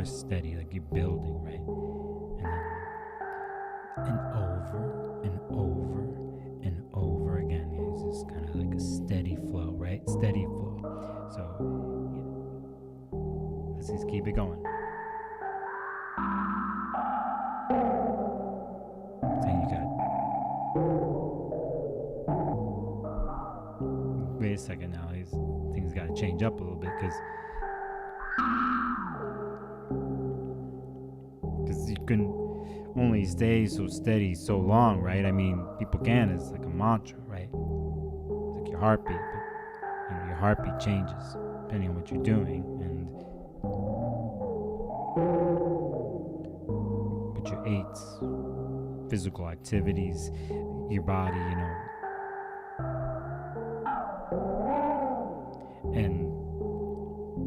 Taurus steady, like you're building, right? And over and over and over again. It's just kind of like a steady flow, right? Steady flow. So let's just keep it going. Then you got. Wait a second now. Things got to change up a little bit because you can only stay so steady so long, right? I mean, people can. It's like a mantra, right? It's like your heartbeat, but your heartbeat changes depending on what you're doing, but your eights, physical activities, your body, and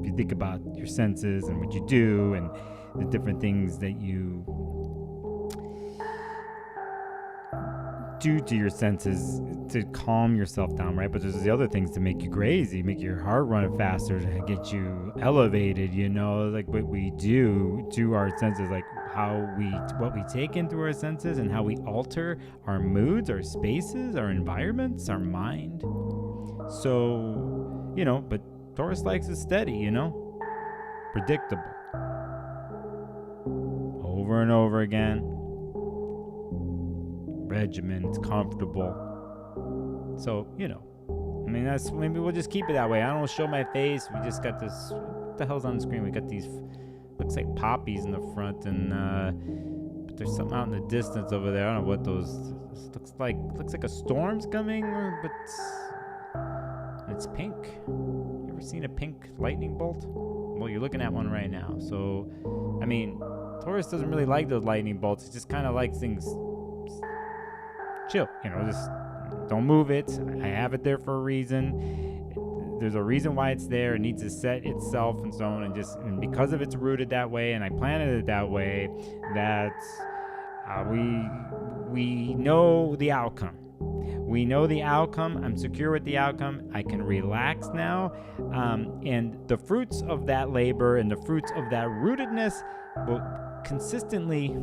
if you think about your senses and what you do and the different things that you do to your senses to calm yourself down, right? But there's the other things to make you crazy, make your heart run faster, to get you elevated, like what we do to our senses, like what we take into our senses and how we alter our moods, our spaces, our environments, our mind. So, but Taurus likes it steady, predictable. Over and over again. Regimen, it's comfortable. So, that's, maybe we'll just keep it that way. I don't show my face. We just got this, what the hell's on the screen? We got these, looks like poppies in the front, and but there's something out in the distance over there. I don't know what those, looks like a storm's coming, but it's pink. You ever seen a pink lightning bolt? Well, you're looking at one right now. So, Taurus doesn't really like those lightning bolts. He just kind of likes things chill, just don't move it. I have it there for a reason. There's a reason why it's there. It needs to set itself and so on, and because of it's rooted that way, and I planted it that way, that we know the outcome. We know the outcome. I'm secure with the outcome. I can relax now, and the fruits of that labor and the fruits of that rootedness will consistently,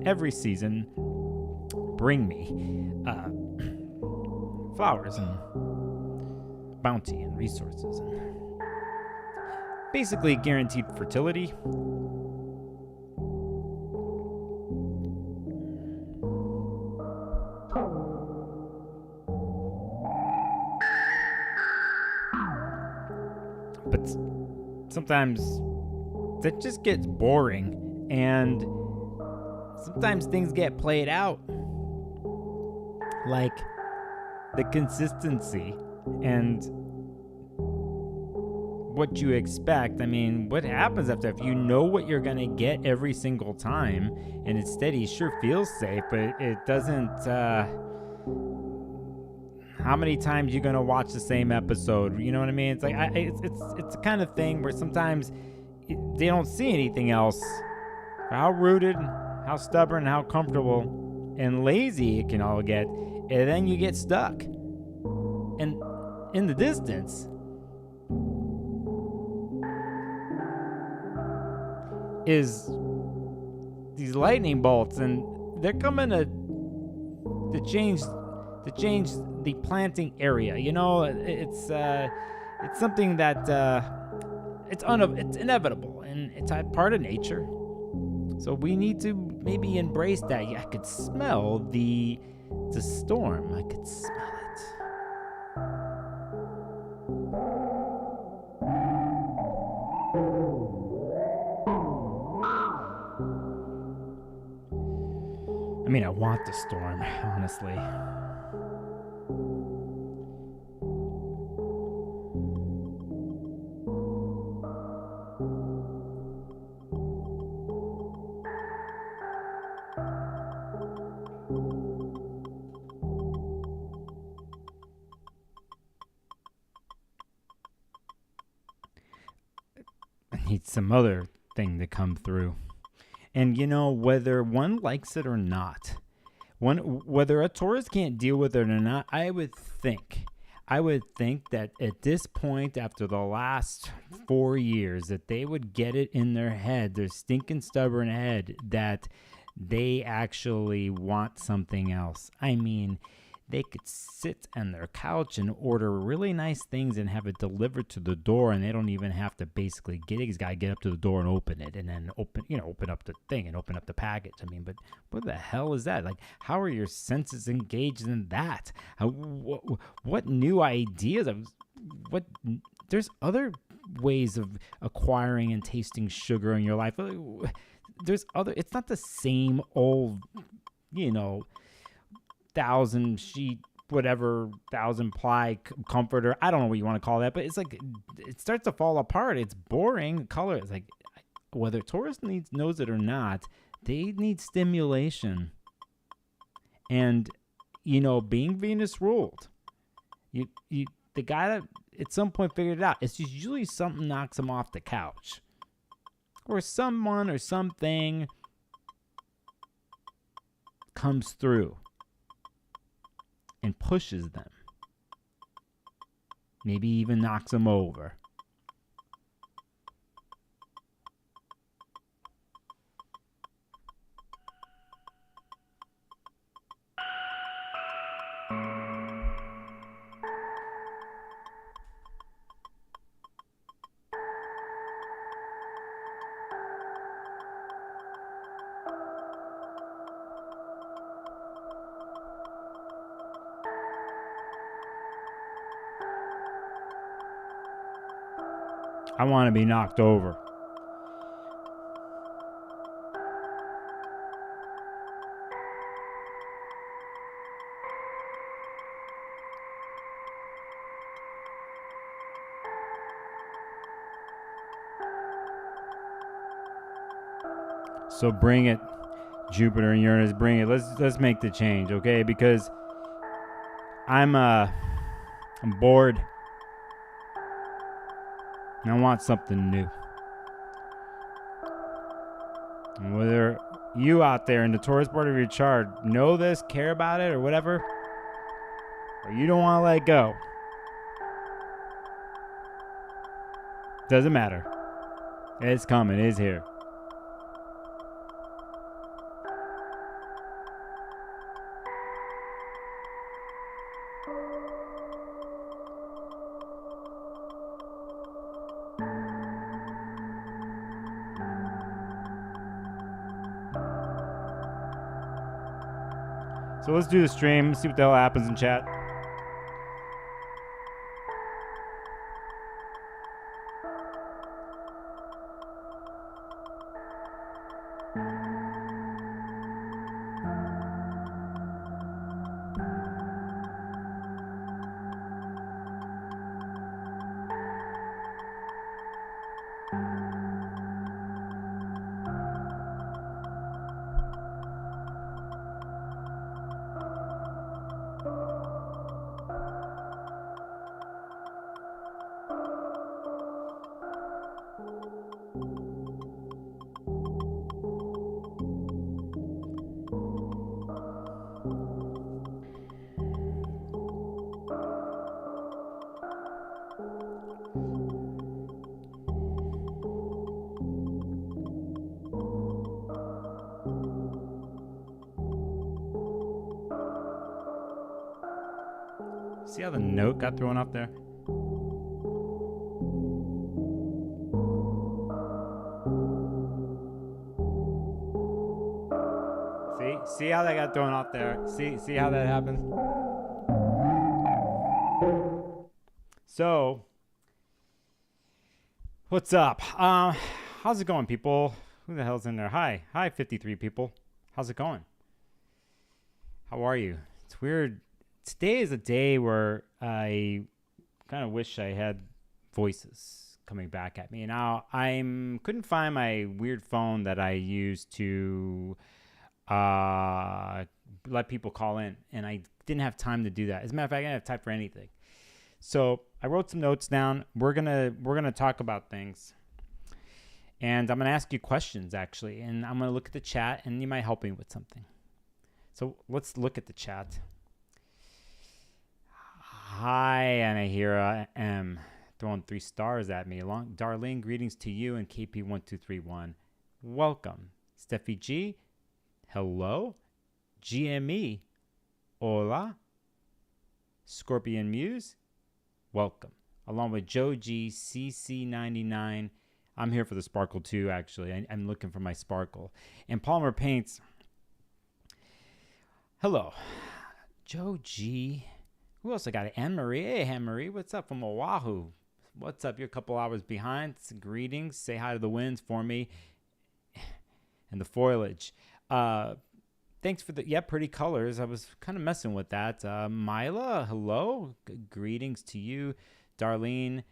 every season, bring me flowers and bounty and resources, and basically guaranteed fertility. But sometimes that just gets boring, and sometimes things get played out. Like the consistency and what you expect. What happens if you know what you're going to get every single time and it's steady? Sure feels safe, but it doesn't. How many times you going to watch the same episode? You know what I mean? It's like it's the kind of thing where sometimes they don't see anything else. How rooted, how stubborn, how comfortable and lazy it can all get, and then you get stuck. And in the distance is these lightning bolts, and they're coming to change the planting area. It's something that it's inevitable, and it's a part of nature. So we need to maybe embrace that. I could smell the storm. I could smell it. I want the storm, honestly. I need some other thing to come through. And whether one likes it or not, whether a Taurus can't deal with it or not, I would think I would think that at this point, after the last 4 years, that they would get it in their head, their stinking stubborn head, that they actually want something else. I mean, they could sit on their couch and order really nice things and have it delivered to the door, and they don't even have to basically get it. He's got to get up to the door and open it, and then open up the thing and open up the package. I mean, but what the hell is that? Like, how are your senses engaged in that? What new ideas? There's other ways of acquiring and tasting sugar in your life. There's other. It's not the same old, 1,000-sheet, whatever, 1,000-ply comforter. I don't know what you want to call that, but it's like it starts to fall apart. It's boring. Color. It's like whether Taurus knows it or not, they need stimulation. And being Venus ruled, the guy that at some point figured it out. It's just usually something knocks him off the couch, or someone or something comes through and pushes them. Maybe even knocks them over. I want to be knocked over. So bring it, Jupiter and Uranus, bring it. Let's make the change, okay? Because I'm bored. And I want something new. And whether you out there in the Taurus part of your chart know this, care about it, or whatever, or you don't want to let go, doesn't matter. It's coming. It's here. So let's do the stream, see what the hell happens in chat. See how the note got thrown up there? See how that got thrown up there? See how that happens? So, what's up? How's it going, people? Who the hell's in there? Hi, 53 people. How's it going? How are you? It's weird. Today is a day where I kind of wish I had voices coming back at me. Now, couldn't find my weird phone that I use to let people call in, and I didn't have time to do that. As a matter of fact, I didn't have time for anything. So I wrote some notes down. We're gonna talk about things, and I'm gonna ask you questions actually, and I'm gonna look at the chat, and you might help me with something. So let's look at the chat. Hi, Anahira M. Throwing 3 stars at me. Darlene, greetings to you and KP1231. Welcome. Steffi G. Hello. GME. Hola. Scorpion Muse. Welcome. Along with Joe G. CC99. I'm here for the sparkle too, actually. I'm looking for my sparkle. And Palmer Paints. Hello. Joe G. Who else I got? Anne-Marie. Hey, Anne-Marie. What's up from Oahu? What's up? You're a couple hours behind. Greetings. Say hi to the winds for me. And the foliage. Thanks for the, pretty colors. I was kind of messing with that. Mila, hello. Greetings to you. Darlene,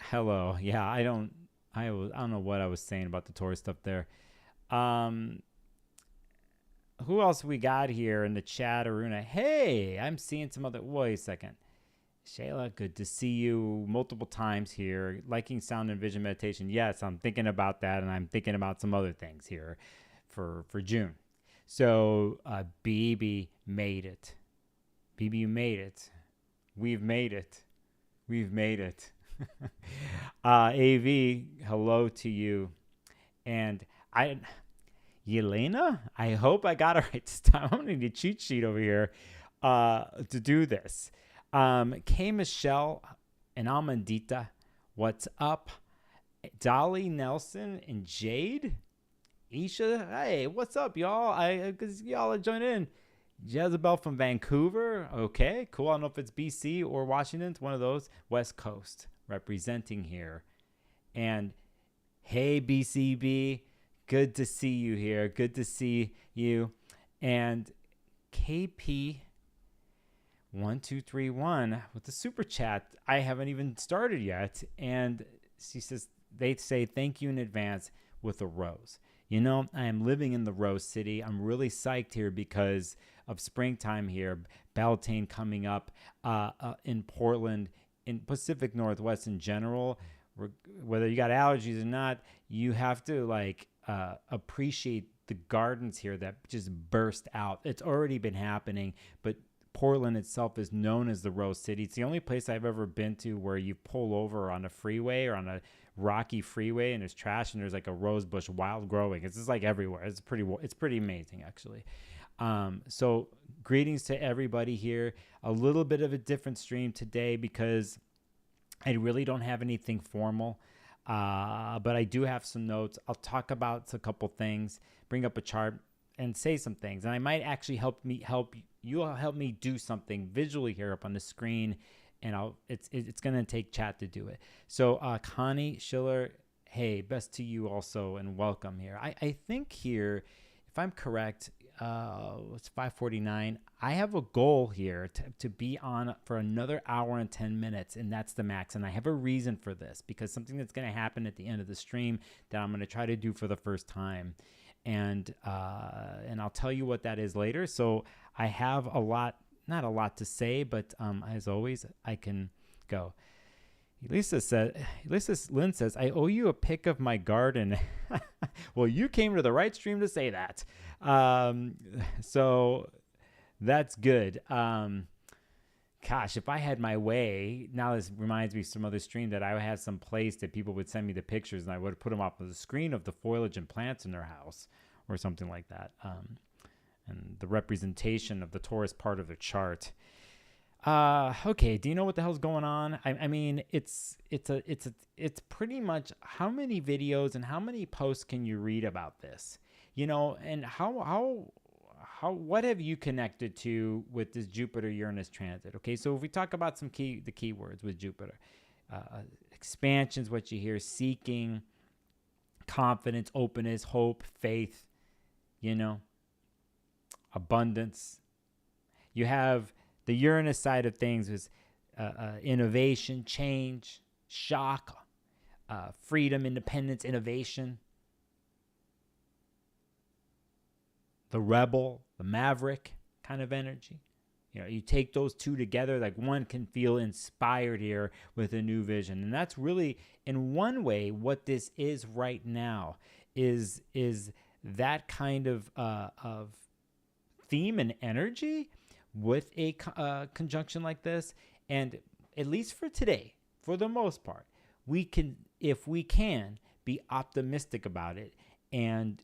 hello. Yeah, I don't know what I was saying about the Taurus stuff there. Who else we got here in the chat? Aruna. Hey, I'm seeing some other. Wait a second. Shayla, good to see you multiple times here. Liking sound and vision meditation. Yes, I'm thinking about that, and I'm thinking about some other things here for June. So, BB made it. BB, you made it. We've made it. We've made it. AV, hello to you. And Yelena, I hope I got it right this time. I'm going to need a cheat sheet over here to do this. K. Michelle and Amandita, what's up? Dolly Nelson and Jade. Isha, hey, what's up, y'all? Because y'all are joining in. Jezebel from Vancouver. Okay, cool. I don't know if it's BC or Washington. It's one of those. West Coast representing here. And hey, BCB. Good to see you here. Good to see you. And KP1231 with the super chat. I haven't even started yet. And she says, they say thank you in advance with a rose. You know, I am living in the Rose City. I'm really psyched here because of springtime here. Beltane coming up in Portland, in Pacific Northwest in general. Whether you got allergies or not, you have to appreciate the gardens here that just burst out. It's already been happening, but Portland itself is known as the Rose City. It's the only place I've ever been to where you pull over on a freeway or on a rocky freeway and there's trash and there's like a rose bush wild growing. It's just like everywhere. It's pretty amazing, actually. So greetings to everybody here. A little bit of a different stream today because I really don't have anything formal, but I do have some notes. I'll talk about a couple things, bring up a chart, and say some things. And I might actually you'll help me do something visually here up on the screen, and it's going to take chat to do it. So Connie Schiller, hey, best to you also, and welcome here. I think here, if I'm correct, it's 5:49. I have a goal here to be on for another hour and 10 minutes, and that's the max. And I have a reason for this because something that's going to happen at the end of the stream that I'm going to try to do for the first time, and I'll tell you what that is later. So I have not a lot to say, but as always, I can go. Lisa Lynn says, I owe you a pic of my garden. Well, you came to the right stream to say that. So that's good. Gosh, if I had my way, now this reminds me of some other stream that I had some place that people would send me the pictures and I would put them up on the screen of the foliage and plants in their house or something like that. And the representation of the Taurus part of the chart. Okay, do you know what the hell's going on? I mean, it's pretty much how many videos and how many posts can you read about this? You know, and what have you connected to with this Jupiter-Uranus transit? Okay, so if we talk about the keywords with Jupiter, expansion is what you hear, seeking, confidence, openness, hope, faith, you know, abundance. You have the Uranus side of things is innovation, change, shock, freedom, independence, innovation. The rebel, the maverick kind of energy. You know, you take those two together, like one can feel inspired here with a new vision. And that's really, in one way, what this is right now, is that kind of theme and energy with a conjunction like this. And at least for today, for the most part, we can, if we can, be optimistic about it and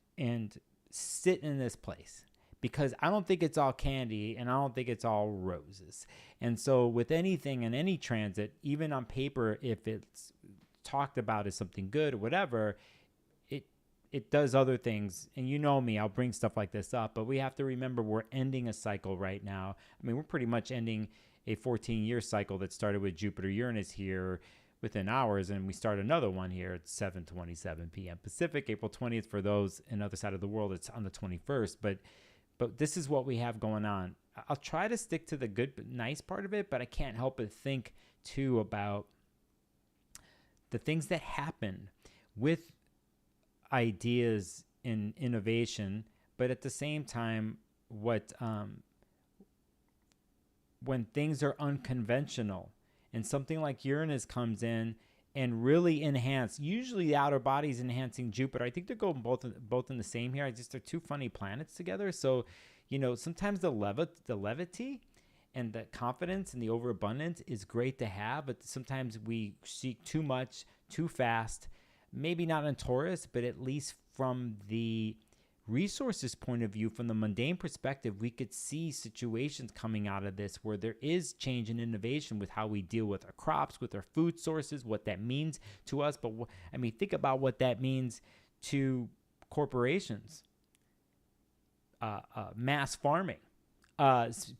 sit in this place, because I don't think it's all candy and I don't think it's all roses. And so with anything in any transit, even on paper, if it's talked about as something good or whatever, it does other things. And you know me, I'll bring stuff like this up, but we have to remember we're ending a cycle right now. I mean, we're pretty much ending a 14-year cycle that started with Jupiter Uranus here within hours, and we start another one here at 7:27 p.m. Pacific, April 20th. For those on the other side of the world, it's on the 21st. But this is what we have going on. I'll try to stick to the good, nice part of it, but I can't help but think too about the things that happen with ideas in innovation, but at the same time, when things are unconventional and something like Uranus comes in and really enhance, usually the outer body is enhancing Jupiter. I think they're going both in the same here. They're two funny planets together. So, sometimes the levity and the confidence and the overabundance is great to have, but sometimes we seek too much, too fast. Maybe not in Taurus, but at least from the resources point of view, from the mundane perspective, we could see situations coming out of this where there is change and innovation with how we deal with our crops, with our food sources, what that means to us. But think about what that means to corporations, mass farming,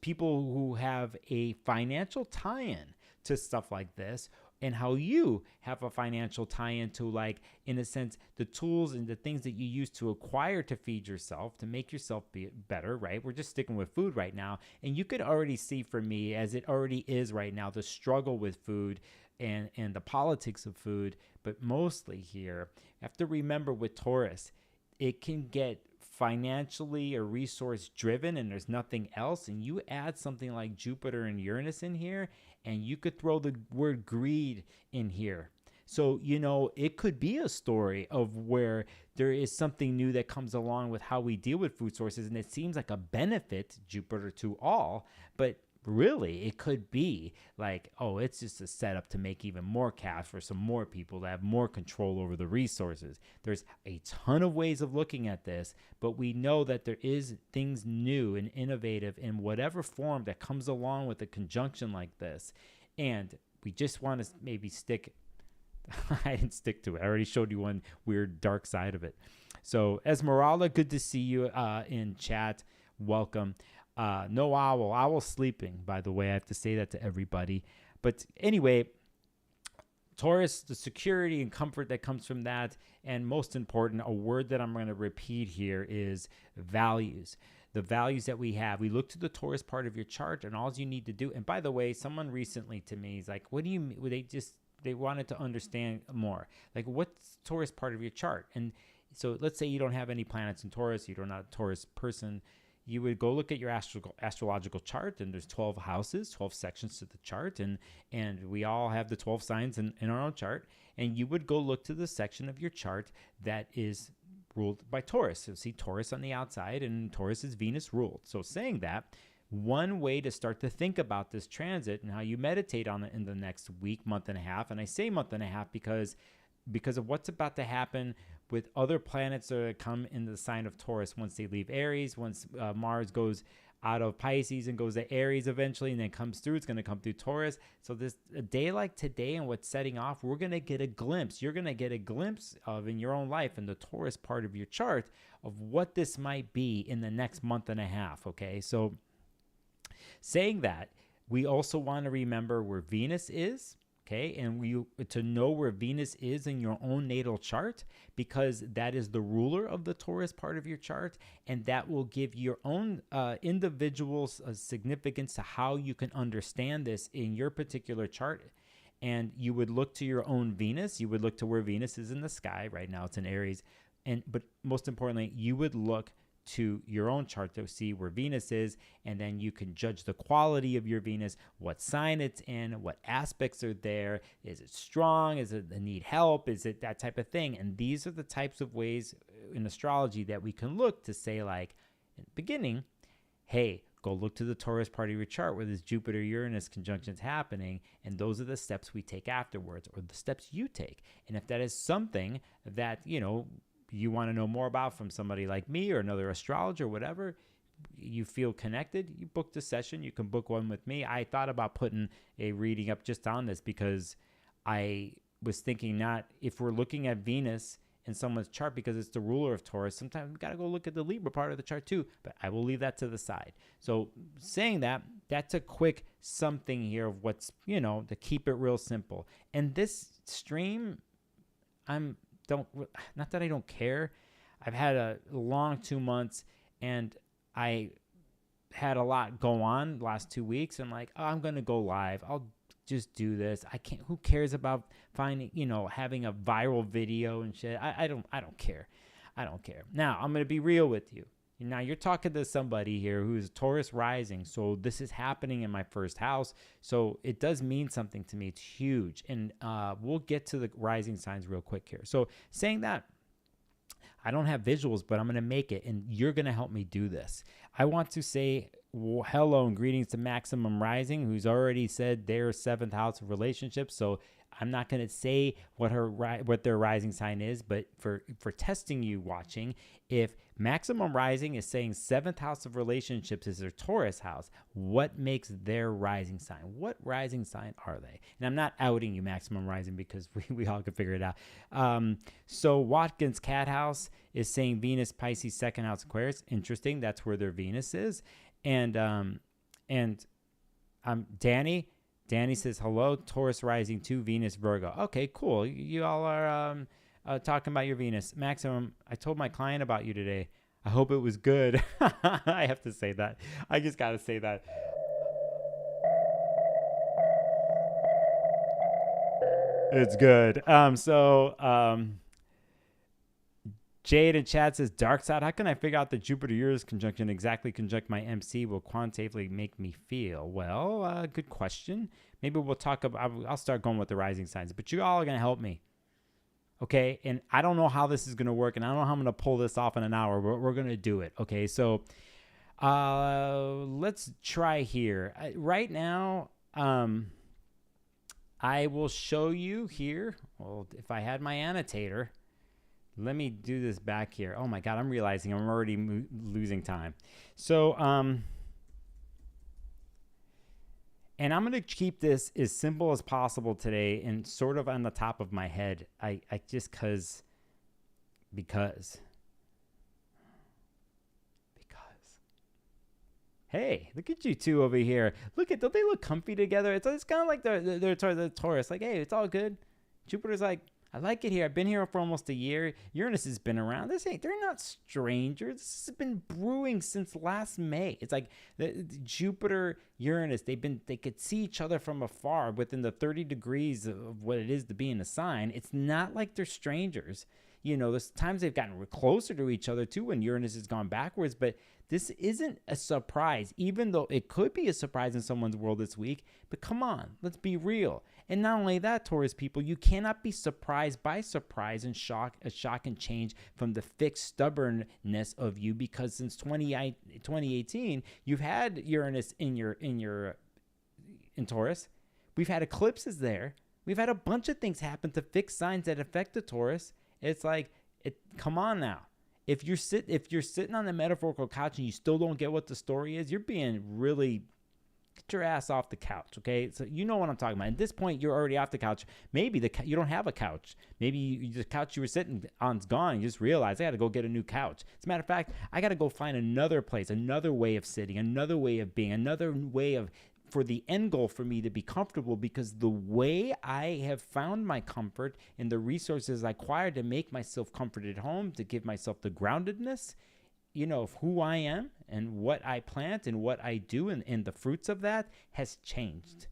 people who have a financial tie-in to stuff like this, and how you have a financial tie-in to, like, in a sense, the tools and the things that you use to acquire to feed yourself, to make yourself be better, right? We're just sticking with food right now. And you could already see, for me, as it already is right now, the struggle with food and the politics of food. But mostly here, you have to remember with Taurus, it can get financially or resource driven and there's nothing else. And you add something like Jupiter and Uranus in here, and you could throw the word greed in here. So, it could be a story of where there is something new that comes along with how we deal with food sources, and it seems like a benefit, Jupiter to all, but really it could be like, oh, it's just a setup to make even more cash for some more people to have more control over the resources. There's a ton of ways of looking at this, but we know that there is things new and innovative in whatever form that comes along with a conjunction like this. And we just want to maybe stick I didn't stick to it. I already showed you one weird dark side of it. So Esmeralda, good to see you in chat. Welcome. No owl sleeping, by the way. I have to say that to everybody. But anyway, Taurus, the security and comfort that comes from that, and most important, a word that I'm going to repeat here is values. The values that we have. We look to the Taurus part of your chart, and all you need to do, and by the way, someone recently to me is like, what do you mean? They wanted to understand more. Like, what's Taurus part of your chart? And so let's say you don't have any planets in Taurus, you're not a Taurus person. You would go look at your astrological chart, and there's 12 houses, 12 sections to the chart, and we all have the 12 signs in our own chart, and you would go look to the section of your chart that is ruled by Taurus. So see Taurus on the outside, and Taurus is Venus ruled. So saying that, one way to start to think about this transit and how you meditate on it in the next week, month and a half, and I say month and a half because of what's about to happen with other planets that come in the sign of Taurus once they leave Aries, once Mars goes out of Pisces and goes to Aries eventually and then comes through, it's going to come through Taurus. So a day like today and what's setting off, we're going to get a glimpse. You're going to get a glimpse of, in your own life, in the Taurus part of your chart, of what this might be in the next month and a half, okay? So saying that, we also want to remember where Venus is, okay, and to know where Venus is in your own natal chart, because that is the ruler of the Taurus part of your chart, and that will give your own individual significance to how you can understand this in your particular chart. And you would look to your own Venus. You would look to where Venus is in the sky. Right now it's in Aries. But most importantly, you would look to your own chart to see where Venus is, and then you can judge the quality of your Venus, what sign it's in, what aspects are there, is it strong, is it need help, is it that type of thing. And these are the types of ways in astrology that we can look to say, like, in the beginning, hey, go look to the Taurus part of your chart where this Jupiter-Uranus conjunction is happening, and those are the steps we take afterwards, or the steps you take. And if that is something that, you want to know more about from somebody like me or another astrologer or whatever, you feel connected, you booked a session, you can book one with me. I thought about putting a reading up just on this because I was thinking, not if we're looking at Venus in someone's chart because it's the ruler of Taurus, sometimes we got to go look at the Libra part of the chart too, but I will leave that to the side. So saying that, that's a quick something here of what's, to keep it real simple. And this stream, not that I don't care. I've had a long 2 months and I had a lot go on the last 2 weeks. I'm like, I'm going to go live. I'll just do this. I can't, who cares about finding, having a viral video and shit. I don't care. I don't care. Now I'm going to be real with you. Now you're talking to somebody here who's Taurus Rising. So this is happening in my first house. So it does mean something to me. It's huge. And we'll get to the rising signs real quick here. So saying that, I don't have visuals, but I'm going to make it, and you're going to help me do this. I want to say hello and greetings to Maximum Rising, who's already said their 7th house of relationships. So I'm not going to say what their rising sign is, but for testing you watching, if Maximum Rising is saying 7th house of relationships is their Taurus house, what makes their rising sign? What rising sign are they? And I'm not outing you, Maximum Rising, because we all can figure it out. So Watkins Cat House is saying Venus, Pisces, 2nd house Aquarius. Interesting. That's where their Venus is. And Danny says, hello, Taurus Rising 2, Venus, Virgo. Okay, cool. You all are talking about your Venus. Maximum, I told my client about you today. I hope it was good. I have to say that. I just got to say that. It's good. Jade in chat says, Dark Side, how can I figure out the Jupiter-Uranus conjunction exactly conjunct my MC will quantitatively make me feel? Well, good question. Maybe we'll talk about, I'll start going with the rising signs, but you all are going to help me. Okay, and I don't know how this is going to work, and I don't know how I'm going to pull this off in an hour, but we're going to do it. Okay, so let's try here. Right now, I will show you here. Well, if I had my annotator, let me do this back here. Oh my God, I'm realizing I'm already losing time. So, and I'm going to keep this as simple as possible today and sort of on the top of my head. I just because. Hey, look at you two over here. Don't they look comfy together? It's kind of like they're Taurus. Like, hey, it's all good. Jupiter's like, I like it here. I've been here for almost a year. Uranus has been around. They're not strangers. This has been brewing since last May. It's like the Jupiter, Uranus, they could see each other from afar within the 30 degrees of what it is to be in a sign. It's not like they're strangers. There's times they've gotten closer to each other too when Uranus has gone backwards, but this isn't a surprise, even though it could be a surprise in someone's world this week. But come on, let's be real. And not only that, Taurus people, you cannot be surprised by surprise and shock and change from the fixed stubbornness of you, because since 2018, you've had Uranus in Taurus. We've had eclipses there. We've had a bunch of things happen to fixed signs that affect the Taurus. It's like, come on now. If you're sitting on the metaphorical couch and you still don't get what the story is, you're being really, get your ass off the couch, okay? So you know what I'm talking about. At this point, you're already off the couch. Maybe you don't have a couch. Maybe the couch you were sitting on is gone. You just realize I got to go get a new couch. As a matter of fact, I got to go find another place, another way of sitting, another way of being, another way of, for the end goal for me to be comfortable, because the way I have found my comfort and the resources I acquired to make myself comfort at home, to give myself the groundedness, of who I am and what I plant and what I do, and the fruits of that has changed.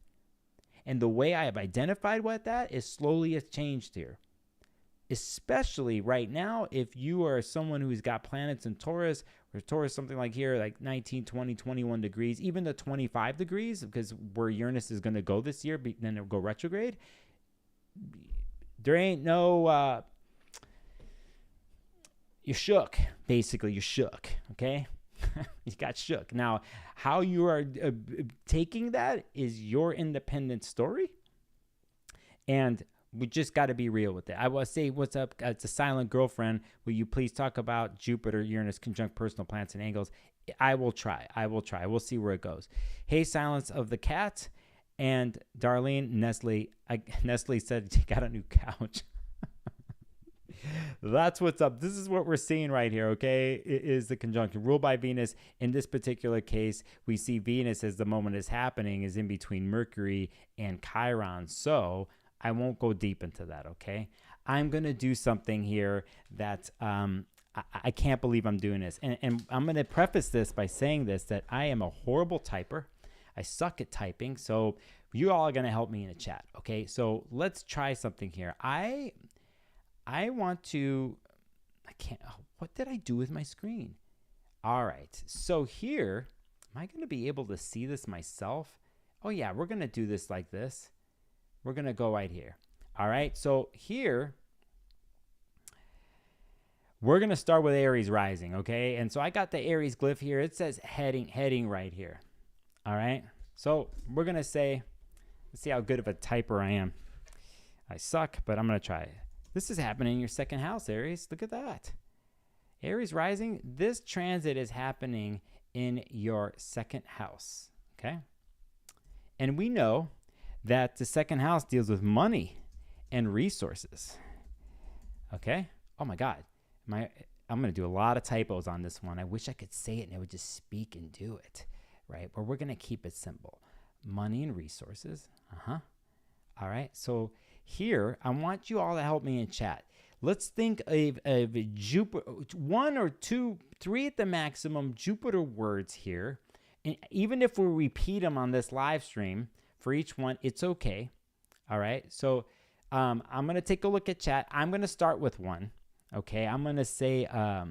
And the way I have identified what that is slowly has changed here. Especially right now, if you are someone who's got planets in Taurus, or Taurus something like here, like 19, 20, 21 degrees, even the 25 degrees, because where Uranus is going to go this year, then it'll go retrograde. There ain't you're shook. Basically, you're shook, okay? You got shook. Now, how you are taking that is your independent story. And we just got to be real with it. I will say, what's up? It's a silent girlfriend. Will you please talk about Jupiter, Uranus, conjunct personal planets and angles? I will try. We'll see where it goes. Hey, silence of the cat. And Darlene, Nestle said she got a new couch. That's what's up. This is what we're seeing right here, okay? It is the conjunction ruled by Venus. In this particular case, we see Venus as the moment is happening is in between Mercury and Chiron. So I won't go deep into that, okay? I'm going to do something here that I can't believe I'm doing this. And I'm going to preface this by saying this, that I am a horrible typer. I suck at typing. So you all are going to help me in the chat, okay? So let's try something here. I want to, what did I do with my screen? All right. So here, am I going to be able to see this myself? Oh yeah, we're going to do this like this. We're going to go right here. All right. So here, we're going to start with Aries rising. Okay. And so I got the Aries glyph here. It says heading right here. All right. So we're going to say, let's see how good of a typer I am. I suck, but I'm going to try it. This is happening in your second house, Aries. Look at that. Aries rising, this transit is happening in your second house, okay? And we know that the second house deals with money and resources, okay? Oh my God. I'm going to do a lot of typos on this one. I wish I could say it and it would just speak and do it, right? But we're going to keep it simple. Money and resources, All right, so here, I want you all to help me in chat. Let's think of Jupiter, 1 or 2, 3 at the maximum Jupiter words here. And even if we repeat them on this live stream for each one, it's okay. All right, so I'm going to take a look at chat. I'm going to start with one. Okay, I'm going to say a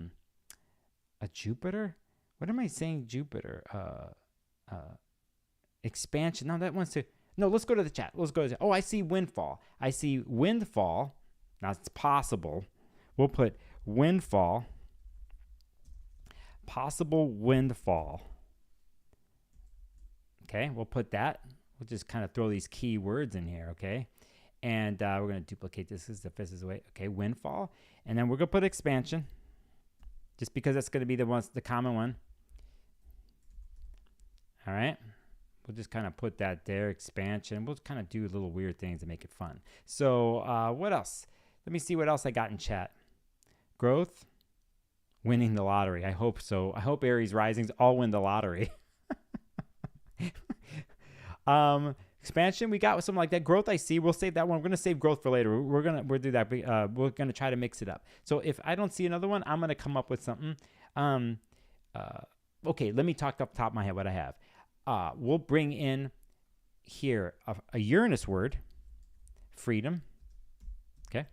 Jupiter. What am I saying? Jupiter. Expansion. No, that one's too. No, let's go to the chat. Let's go to the chat. Oh, I see windfall. I see windfall. Now, it's possible. We'll put windfall. Possible windfall. Okay, we'll put that. We'll just kind of throw these key words in here, okay? And we're going to duplicate this as the fifth is away. Okay, windfall. And then we're going to put expansion, just because that's going to be the common one. All right. We'll just kind of put that there, expansion. We'll kind of do little weird things to make it fun. So what else? Let me see what else I got in chat. Growth, winning the lottery. I hope so. I hope Aries Risings all win the lottery. Expansion, we got something like that. Growth, I see. We'll save that one. We're going to save growth for later. We'll do that. We're going to try to mix it up. So if I don't see another one, I'm going to come up with something. Okay, let me talk off the top of my head what I have. We'll bring in here a Uranus word, freedom. Okay,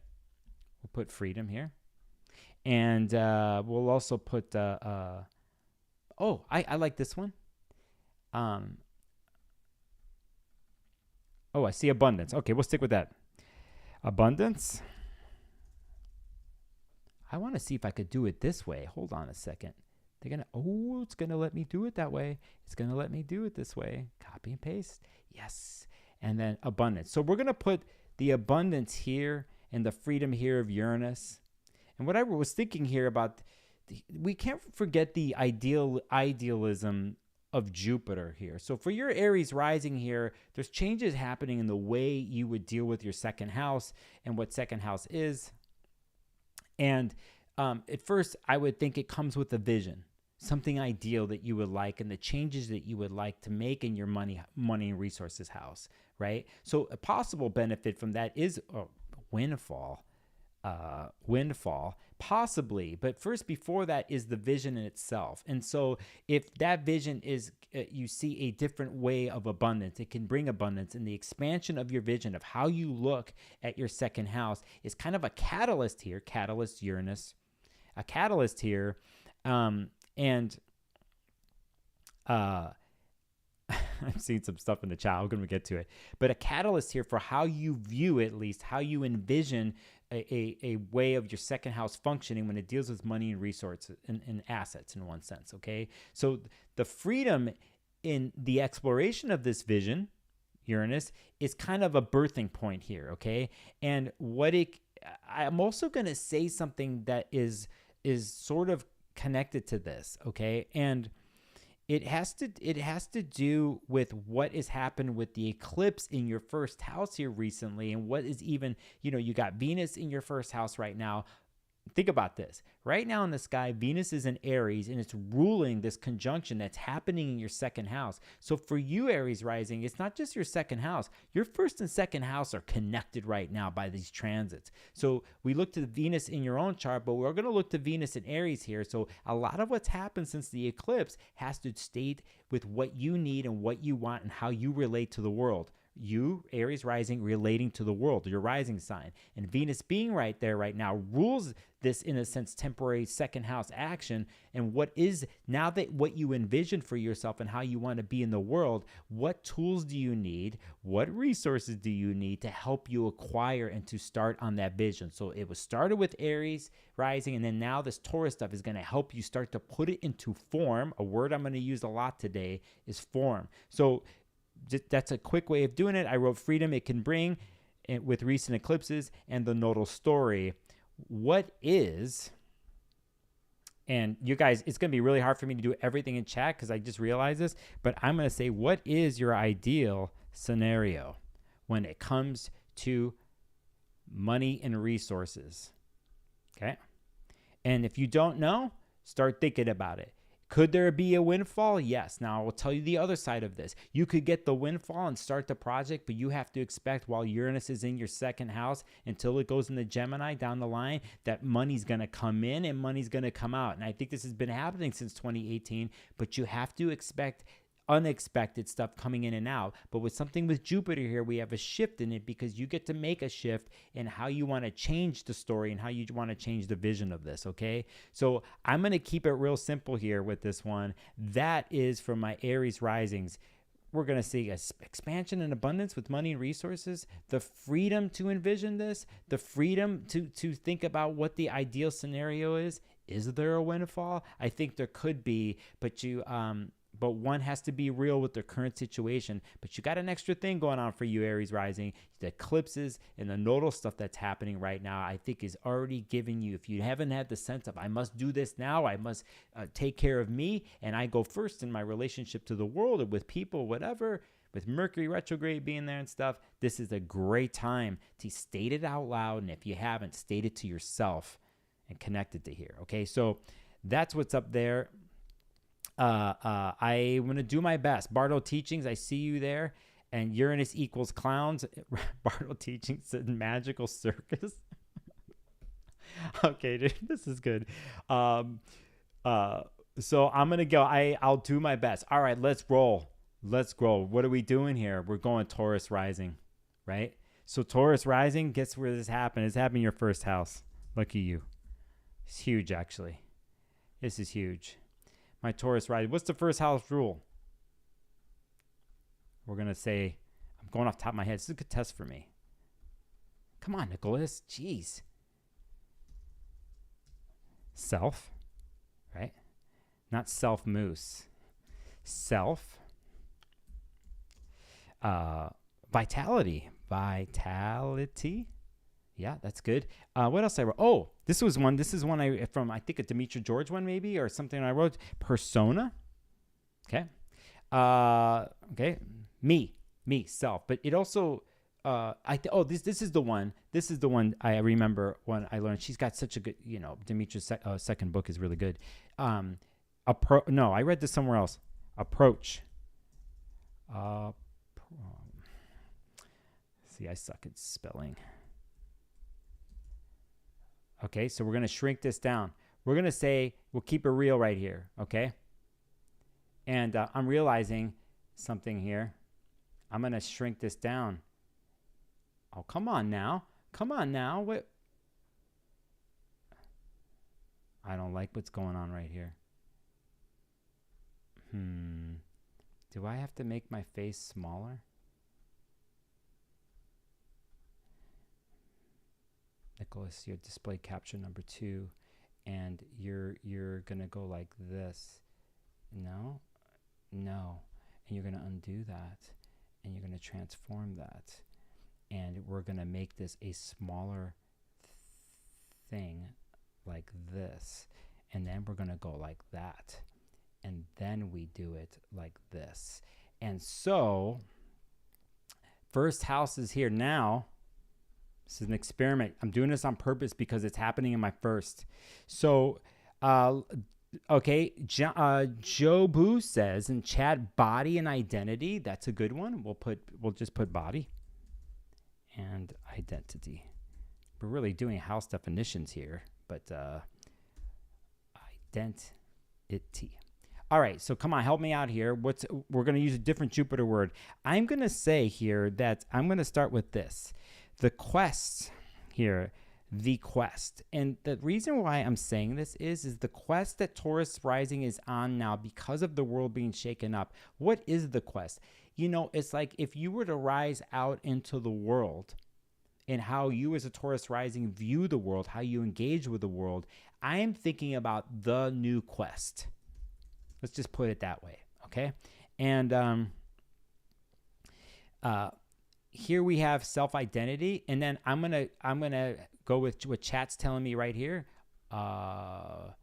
we'll put freedom here, and we'll also put. I like this one. I see abundance. Okay, we'll stick with that. Abundance. I want to see if I could do it this way. Hold on a second. It's going to let me do it that way. It's going to let me do it this way. Copy and paste. Yes. And then abundance. So we're going to put the abundance here and the freedom here of Uranus. And what I was thinking here about, we can't forget the idealism of Jupiter here. So for your Aries rising here, there's changes happening in the way you would deal with your second house and what second house is. And at first, I would think it comes with a vision, something ideal that you would like and the changes that you would like to make in your money and resources house, right? So a possible benefit from that is windfall, possibly. But first, before that is the vision in itself. And so if that vision is, you see a different way of abundance, it can bring abundance. And the expansion of your vision of how you look at your second house is kind of a catalyst here, catalyst Uranus, a catalyst here. I'm seeing some stuff in the chat. I'm going to get to it. But a catalyst here for how you view, at least, how you envision a way of your second house functioning when it deals with money and resources and assets in one sense, okay? So the freedom in the exploration of this vision, Uranus, is kind of a birthing point here, okay? And I'm also going to say something that is sort of connected to this, okay? And it has to do with what has happened with the eclipse in your first house here recently, and what is even, you got Venus in your first house right now. Think about this. Right now in the sky, Venus is in Aries, and it's ruling this conjunction that's happening in your second house. So for you, Aries rising, it's not just your second house. Your first and second house are connected right now by these transits. So we look to Venus in your own chart, but we're going to look to Venus in Aries here. So a lot of what's happened since the eclipse has to state with what you need and what you want and how you relate to the world. You, Aries rising, relating to the world, your rising sign. And Venus being right there right now rules this, in a sense, temporary second house action. And what is, now that what you envision for yourself and how you want to be in the world, what tools do you need? What resources do you need to help you acquire and to start on that vision? So it was started with Aries rising, and then now this Taurus stuff is going to help you start to put it into form. A word I'm going to use a lot today is form. So that's a quick way of doing it. I wrote freedom it can bring with recent eclipses and the nodal story. What is, and you guys, it's going to be really hard for me to do everything in chat because I just realized this, but I'm going to say, what is your ideal scenario when it comes to money and resources? Okay. And if you don't know, start thinking about it. Could there be a windfall? Yes. Now, I will tell you the other side of this. You could get the windfall and start the project, but you have to expect while Uranus is in your second house until it goes into Gemini down the line, that money's going to come in and money's going to come out. And I think this has been happening since 2018, but you have to expect unexpected stuff coming in and out. But with something with Jupiter here, we have a shift in it because you get to make a shift in how you want to change the story and how you want to change the vision of this, okay? So I'm going to keep it real simple here with this one. That is for my Aries risings. We're going to see expansion and abundance with money and resources, the freedom to envision this, the freedom to think about what the ideal scenario is. Is there a windfall? I think there could be, but one has to be real with the current situation. But you got an extra thing going on for you, Aries rising. The eclipses and the nodal stuff that's happening right now, I think is already giving you, if you haven't had the sense of, I must do this now, I must take care of me, and I go first in my relationship to the world or with people, whatever, with Mercury retrograde being there and stuff, this is a great time to state it out loud. And if you haven't, state it to yourself and connect it to here. Okay, so that's what's up there. I'm going to do my best. Bardo Teachings, I see you there. And Uranus equals clowns. Bardo Teachings said magical circus. Okay, dude, this is good. So I'm going to go. I'll do my best. All right, let's roll. Let's go. What are we doing here? We're going Taurus Rising, right? So Taurus Rising, guess where this happened? It's happening in your first house. Lucky you. It's huge, actually. This is huge. My Taurus Rising. What's the first house rule? We're going to say, I'm going off the top of my head. This is a good test for me. Come on, Nicholas. Jeez. Self, right? Not self-moose. Self. Vitality. Vitality. Yeah, that's good. What else I wrote? Oh, this is one from, I think, a Demetra George one maybe, or something I wrote. Persona. Okay. Okay. Me, self. But it also, this is the one. This is the one I remember when I learned. She's got such a good, Demetra's second book is really good. No, I read this somewhere else. Approach. See, I suck at spelling. Okay, so we're going to shrink this down. We're going to say, we'll keep it real right here, okay? And I'm realizing something here. I'm going to shrink this down. Oh, come on now. Come on now. What? I don't like what's going on right here. Do I have to make my face smaller? Nicholas, your display capture number 2, and you're gonna go like this. No, no, and you're gonna undo that, and you're gonna transform that, and we're gonna make this a smaller thing like this, and then we're gonna go like that, and then we do it like this. And so first house is here now. This is an experiment. I'm doing this on purpose because it's happening in my first. So okay, Joe Boo says in chat, body and identity. That's a good one. We'll just put body and identity. We're really doing house definitions here, but identity. All right, so come on, help me out here. We're going to use a different Jupiter word. I'm going to say here that I'm going to start with this. The quest here, the quest. And the reason why I'm saying this is the quest that Taurus Rising is on now because of the world being shaken up. What is the quest? You know, it's like if you were to rise out into the world and how you as a Taurus Rising view the world, how you engage with the world, I am thinking about the new quest. Let's just put it that way, okay? And here we have self-identity, and then I'm gonna go with what chat's telling me right here. Oh,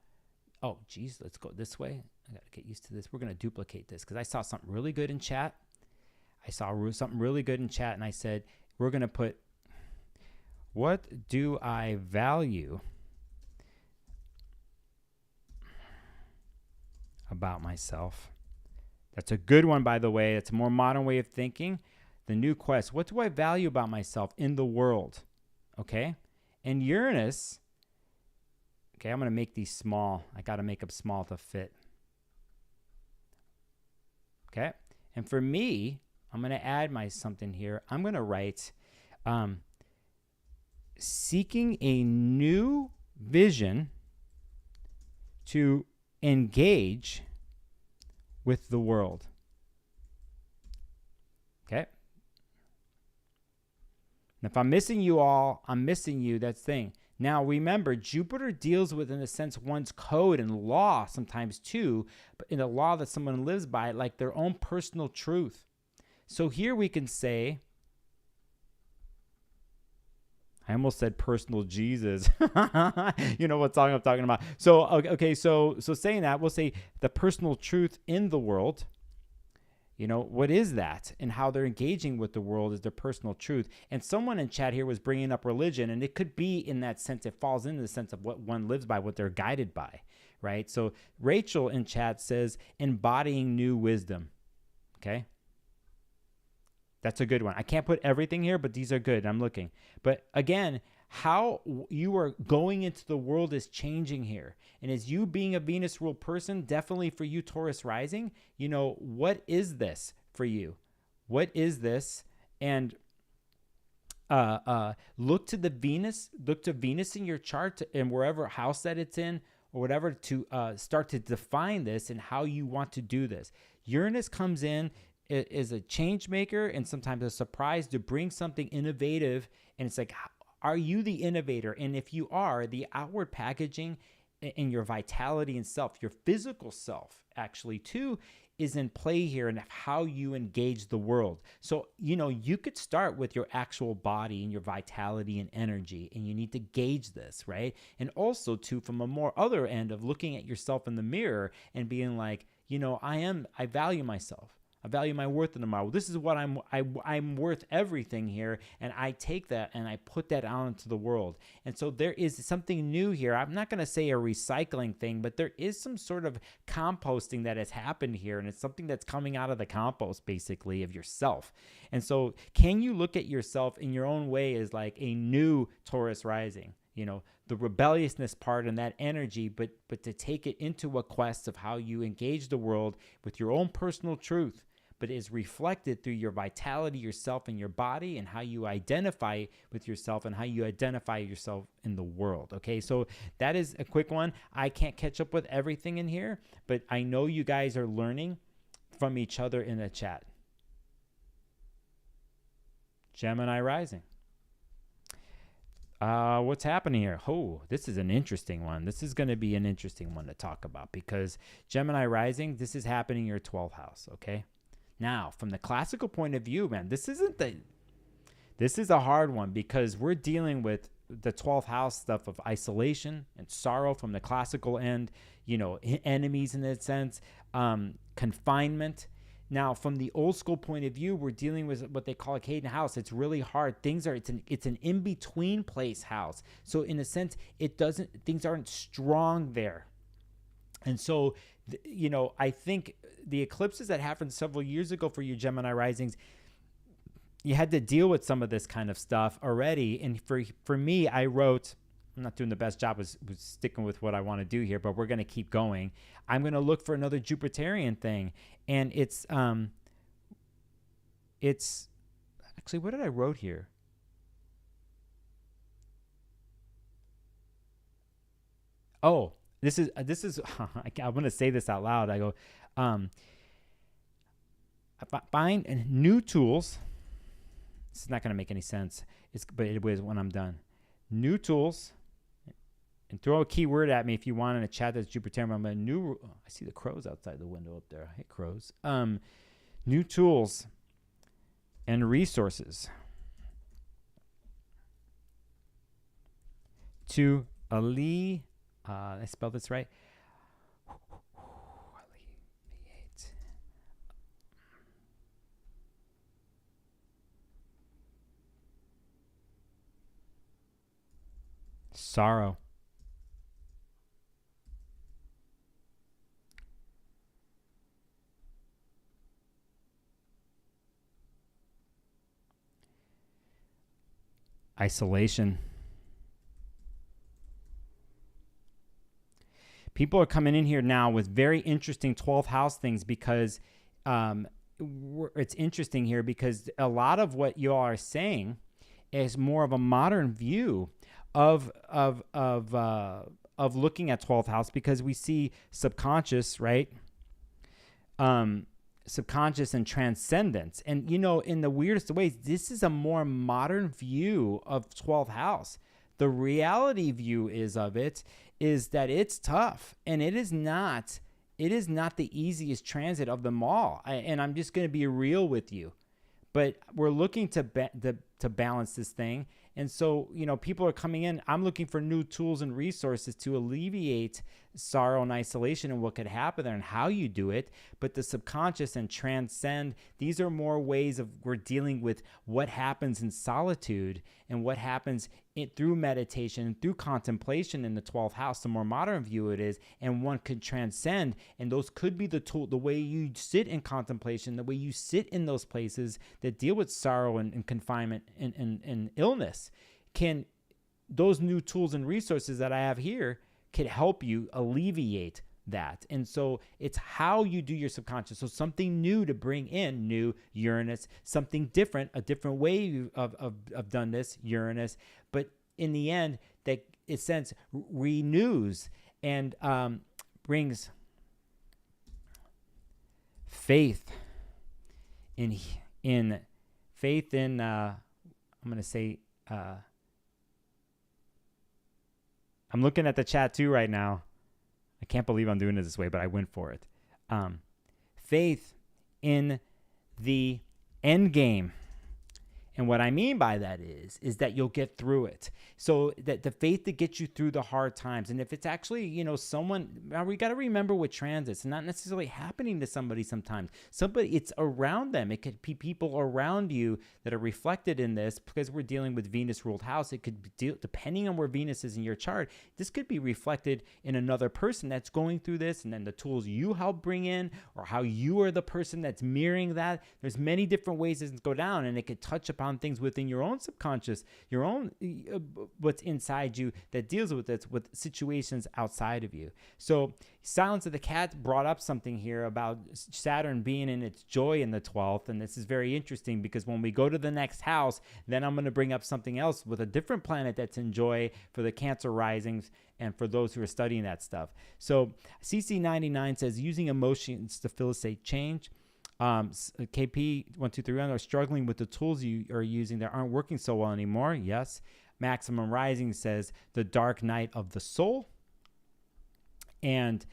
geez, let's go this way. I gotta get used to this. We're gonna duplicate this because I saw something really good in chat. And I said we're gonna put, what do I value about myself? That's a good one, by the way. It's a more modern way of thinking. The new quest. What do I value about myself in the world? Okay. And Uranus. Okay, I'm going to make these small. I got to make them small to fit. Okay. And for me, I'm going to add my something here. I'm going to write seeking a new vision to engage with the world. Okay. And if I'm missing you all, I'm missing you. That's the thing. Now, remember, Jupiter deals with, in a sense, one's code and law sometimes too, but in a law that someone lives by, like their own personal truth. So here we can say, I almost said personal Jesus. You know what song I'm talking about. So, okay, so saying that, we'll say the personal truth in the world. You know, what is that? And how they're engaging with the world is their personal truth. And someone in chat here was bringing up religion, and it could be in that sense, it falls into the sense of what one lives by, what they're guided by, right? So Rachel in chat says, embodying new wisdom, okay? That's a good one. I can't put everything here, but these are good. I'm looking. But again, how you are going into the world is changing here. And as you being a Venus ruled person, definitely for you, Taurus Rising, you know, what is this for you? What is this? And look to Venus in your chart and wherever house that it's in or whatever to start to define this and how you want to do this. Uranus comes in, is a change maker and sometimes a surprise to bring something innovative. And it's like, are you the innovator? And if you are, the outward packaging and your vitality and self, your physical self actually too, is in play here and how you engage the world. So, you know, you could start with your actual body and your vitality and energy, and you need to gauge this, right? And also too, from a more other end of looking at yourself in the mirror and being like, you know, I value myself. I value my worth in the model. This is what I'm worth everything here. And I take that and I put that out into the world. And so there is something new here. I'm not going to say a recycling thing, but there is some sort of composting that has happened here. And it's something that's coming out of the compost, basically, of yourself. And so can you look at yourself in your own way as like a new Taurus Rising? You know, the rebelliousness part and that energy, but to take it into a quest of how you engage the world with your own personal truth, but is reflected through your vitality, yourself, and your body, and how you identify with yourself and how you identify yourself in the world. Okay, so that is a quick one. I can't catch up with everything in here, but I know you guys are learning from each other in the chat. Gemini Rising. What's happening here? Oh, this is an interesting one. This is going to be an interesting one to talk about because Gemini Rising, this is happening in your 12th house, okay? Now, from the classical point of view, man, this is a hard one because we're dealing with the 12th house stuff of isolation and sorrow from the classical end, enemies in a sense, confinement. Now, from the old school point of view, we're dealing with what they call a Caden house. It's really hard. It's an in-between place house. So in a sense, things aren't strong there. And so, I think the eclipses that happened several years ago for you Gemini risings, you had to deal with some of this kind of stuff already. And for me, I wrote, I'm not doing the best job with sticking with what I want to do here, but we're going to keep going. I'm going to look for another Jupiterian thing. And it's actually, what did I wrote here? Oh, this is I'm going to say this out loud. I go, find new tools. This is not going to make any sense. But it was when I'm done. New tools. And throw a keyword at me if you want in a chat that's Jupiterian. I'm a new. I see the crows outside the window up there. I hate crows. New tools and resources to alleviate. I spelled this right. Alleviate. Sorrow. Isolation. People are coming in here now with very interesting 12th house things because it's interesting here because a lot of what you all are saying is more of a modern view of looking at 12th house because we see subconscious, right? Subconscious and transcendence. And, in the weirdest of ways, this is a more modern view of 12th house. The reality view is that it's tough and it is not the easiest transit of them all. And I'm just going to be real with you, but we're looking to balance this thing. And so, people are coming in. I'm looking for new tools and resources to alleviate sorrow and isolation and what could happen there and how you do it. But the subconscious and transcend, these are more ways of we're dealing with what happens in solitude and what happens through meditation and through contemplation in the 12th house. The more modern view it is, and one could transcend. And those could be the tool, the way you sit in contemplation, the way you sit in those places that deal with sorrow and confinement and illness. Can those new tools and resources that I have here could help you alleviate that. And so it's how you do your subconscious. So something new to bring in, new Uranus, something different, a different way of done this, Uranus. But in the end, that it sense renews and brings faith in faith in I'm going to say I'm looking at the chat too right now. I can't believe I'm doing it this way, but I went for it. Faith in the end game. And what I mean by that is that you'll get through it. So that the faith that gets you through the hard times. And if it's actually, someone, we got to remember with transits, it's not necessarily happening to somebody sometimes. It's around them. It could be people around you that are reflected in this because we're dealing with Venus ruled house. It could be, depending on where Venus is in your chart, this could be reflected in another person that's going through this. And then the tools you help bring in or how you are the person that's mirroring that. There's many different ways this can go down, and it could touch upon things within your own subconscious, your own what's inside you that deals with it, with situations outside of you. So Silence of the Cat brought up something here about Saturn being in its joy in the 12th, and this is very interesting because when we go to the next house, then I'm going to bring up something else with a different planet that's in joy for the Cancer risings and for those who are studying that stuff. So CC99 says using emotions to facilitate change. KP 1231 are struggling with the tools you are using that aren't working so well anymore. Yes. Maximum Rising says the dark night of the soul. And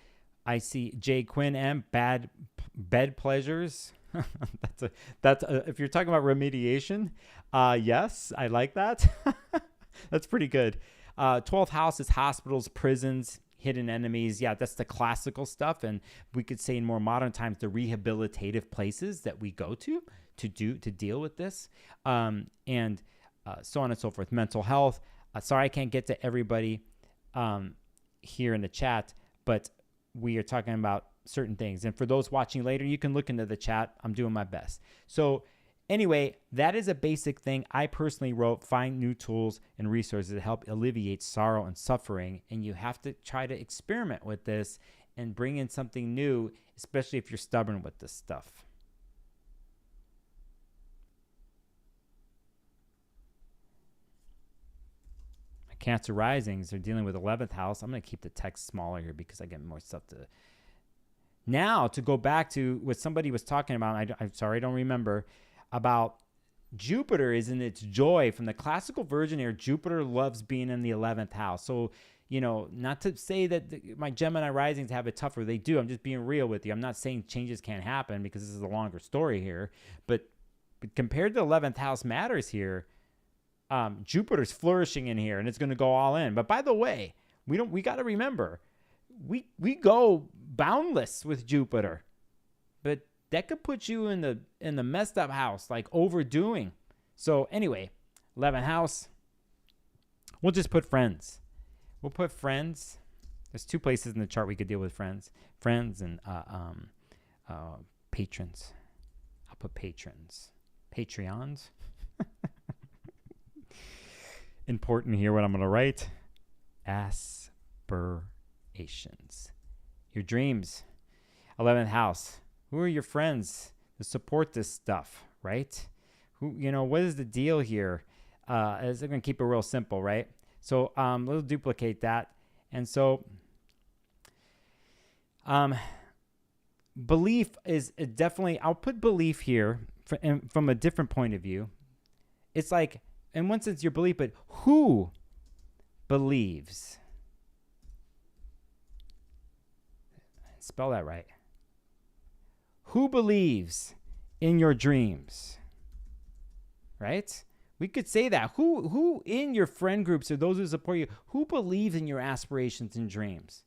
I see J. Quinn M, bad bed pleasures. If you're talking about remediation, yes, I like that. That's pretty good. 12th house is hospitals, prisons, hidden enemies. Yeah, that's the classical stuff. And we could say in more modern times, the rehabilitative places that we go to deal with this. And so on and so forth. Mental health. Sorry, I can't get to everybody here in the chat, but we are talking about certain things. And for those watching later, you can look into the chat. I'm doing my best. So anyway, that is a basic thing. I personally wrote, find new tools and resources to help alleviate sorrow and suffering. And you have to try to experiment with this and bring in something new, especially if you're stubborn with this stuff. Cancer risings are dealing with 11th house. I'm going to keep the text smaller here because I get more stuff to. Now, to go back to what somebody was talking about, I'm sorry, I don't remember, about Jupiter is in its joy. From the classical version here, Jupiter loves being in the 11th house. So, not to say that my Gemini risings have it tougher. They do. I'm just being real with you. I'm not saying changes can't happen because this is a longer story here. But compared to 11th house matters here, Jupiter's flourishing in here, and it's going to go all in. But by the way, we got to remember, we go boundless with Jupiter, but that could put you in the messed up house, like overdoing. So anyway, 11th house. We'll just put friends. We'll put friends. There's two places in the chart we could deal with friends and patrons. I'll put patrons, Patreons. Important here what I'm going to write. Aspirations. Your dreams. 11th house. Who are your friends to support this stuff, right? What is the deal here? I'm going to keep it real simple, right? So we'll duplicate that. And so belief is definitely, I'll put belief here from a different point of view. It's like, in one sense, your belief, but who believes? Spell that right. Who believes in your dreams? Right? We could say that. Who in your friend groups or those who support you, who believes in your aspirations and dreams?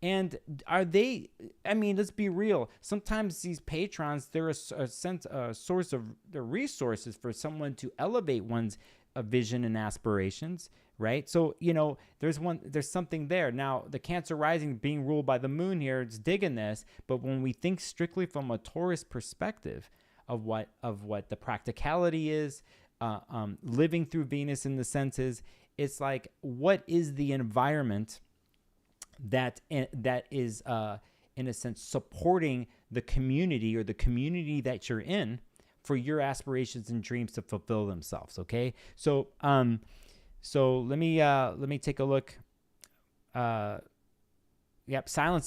And are they, let's be real. Sometimes these patrons, they're a source of the resources for someone to elevate one's vision and aspirations, right? So, there's something there. Now, the Cancer rising being ruled by the moon here, it's digging this. But when we think strictly from a Taurus perspective of what the practicality is, living through Venus in the senses, it's like, what is the environment that is, in a sense, supporting the community or the community that you're in for your aspirations and dreams to fulfill themselves. Okay, so let me take a look. Silence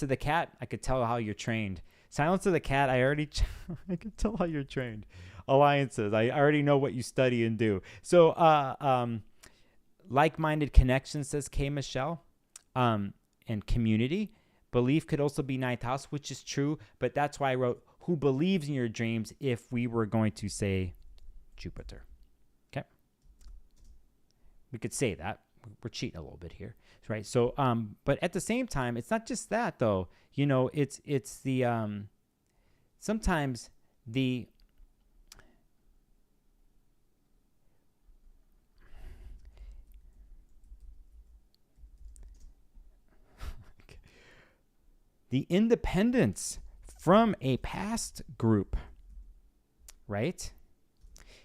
of the Cat. I could tell how you're trained. Silence of the Cat. I could tell how you're trained. Alliances. I already know what you study and do. So like-minded connections, says K. Michelle. And community. Belief could also be 9th house, which is true, but that's why I wrote who believes in your dreams if we were going to say Jupiter. Okay. We could say that. We're cheating a little bit here. Right. So but at the same time, it's not just that though. It's the sometimes the independence from a past group, right?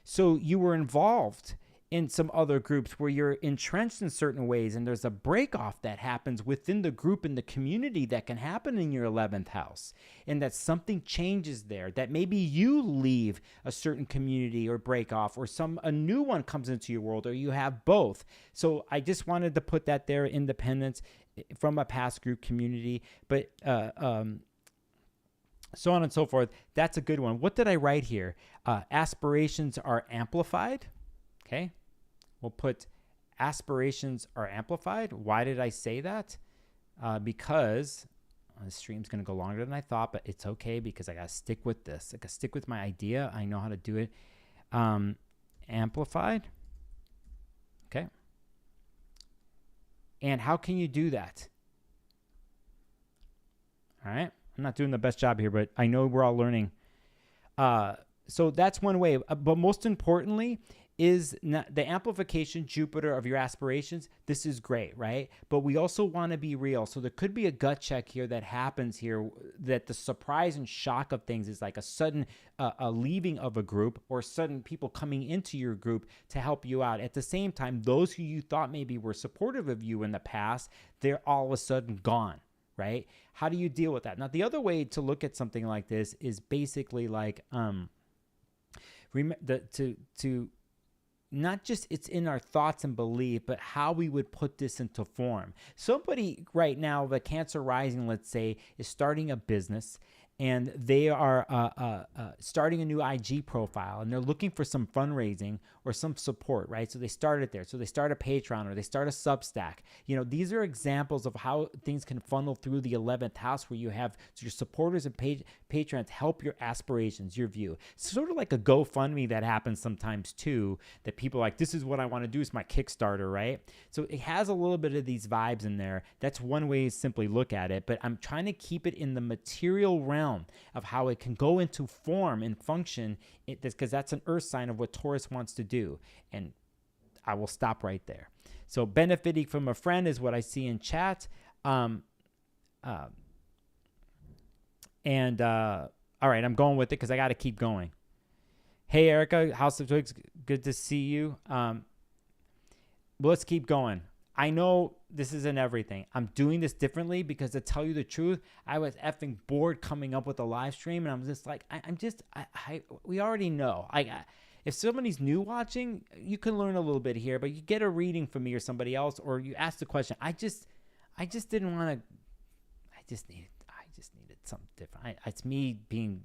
So you were involved in some other groups where you're entrenched in certain ways, and there's a break-off that happens within the group and the community that can happen in your 11th house, and that something changes there, that maybe you leave a certain community or break off, or a new one comes into your world, or you have both. So I just wanted to put that there, independence from a past group community, but so on and so forth. That's a good one. What did I write here? Aspirations are amplified. Okay. We'll put aspirations are amplified. Why did I say that? Because the stream's going to go longer than I thought, but it's okay because I got to stick with this. I got to stick with my idea. I know how to do it. Amplified. Okay. And how can you do that? All right. I'm not doing the best job here, but I know we're all learning. So that's one way. But most importantly is the amplification, Jupiter, of your aspirations. This is great, right? But we also want to be real. So there could be a gut check here that happens here, that the surprise and shock of things is like a sudden a leaving of a group, or sudden people coming into your group to help you out. At the same time, those who you thought maybe were supportive of you in the past, they're all of a sudden gone, right? How do you deal with that? Now, the other way to look at something like this is basically like to not just it's in our thoughts and belief, but how we would put this into form. Somebody right now, the Cancer Rising, let's say, is starting a business, and they are starting a new IG profile, and they're looking for some fundraising or some support, right? So they start it there. So they start a Patreon or they start a Substack. These are examples of how things can funnel through the 11th house, where you have your supporters and patrons help your aspirations, your view. It's sort of like a GoFundMe that happens sometimes too, that people are like, this is what I want to do. It's my Kickstarter, right? So it has a little bit of these vibes in there. That's one way to simply look at it, but I'm trying to keep it in the material realm of how it can go into form and function, because that's an earth sign of what Taurus wants to do. And I will stop right there. So benefiting from a friend is what I see in chat. All right, I'm going with it because I got to keep going. Hey, Erica, House of Twigs, good to see you. Let's keep going. I know this isn't everything. I'm doing this differently because, to tell you the truth, I was effing bored coming up with a live stream, and I'm just like, we already know. If somebody's new watching, you can learn a little bit here, but you get a reading from me or somebody else, or you ask the question. I just didn't want to. I just needed something different. It's me being.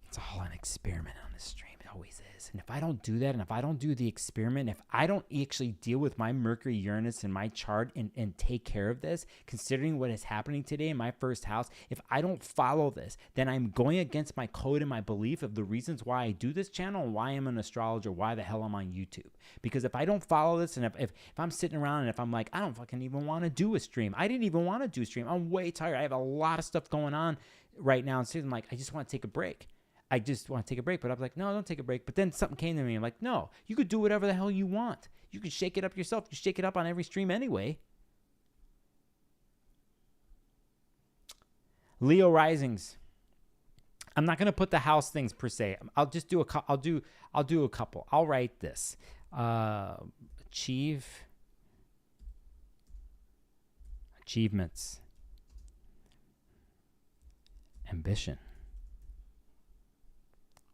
It's all an experiment on this stream. It always is. And if I don't do that, and if I don't do the experiment, if I don't actually deal with my Mercury, Uranus in my chart and take care of this, considering what is happening today in my first house, if I don't follow this, then I'm going against my code and my belief of the reasons why I do this channel and why I'm an astrologer, why the hell I'm on YouTube. Because if I don't follow this, and if I'm sitting around and if I'm like, I don't fucking even want to do a stream. I didn't even want to do a stream. I'm way tired. I have a lot of stuff going on right now. And so I'm like, I just want to take a break. I just want to take a break. But I'm like, no, don't take a break. But then something came to me. I'm like, no, you could do whatever the hell you want. You could shake it up yourself. You shake it up on every stream anyway. Leo Risings. I'm not going to put the house things per se. I'll just do I'll do a couple. I'll write this. Achievements. Ambition.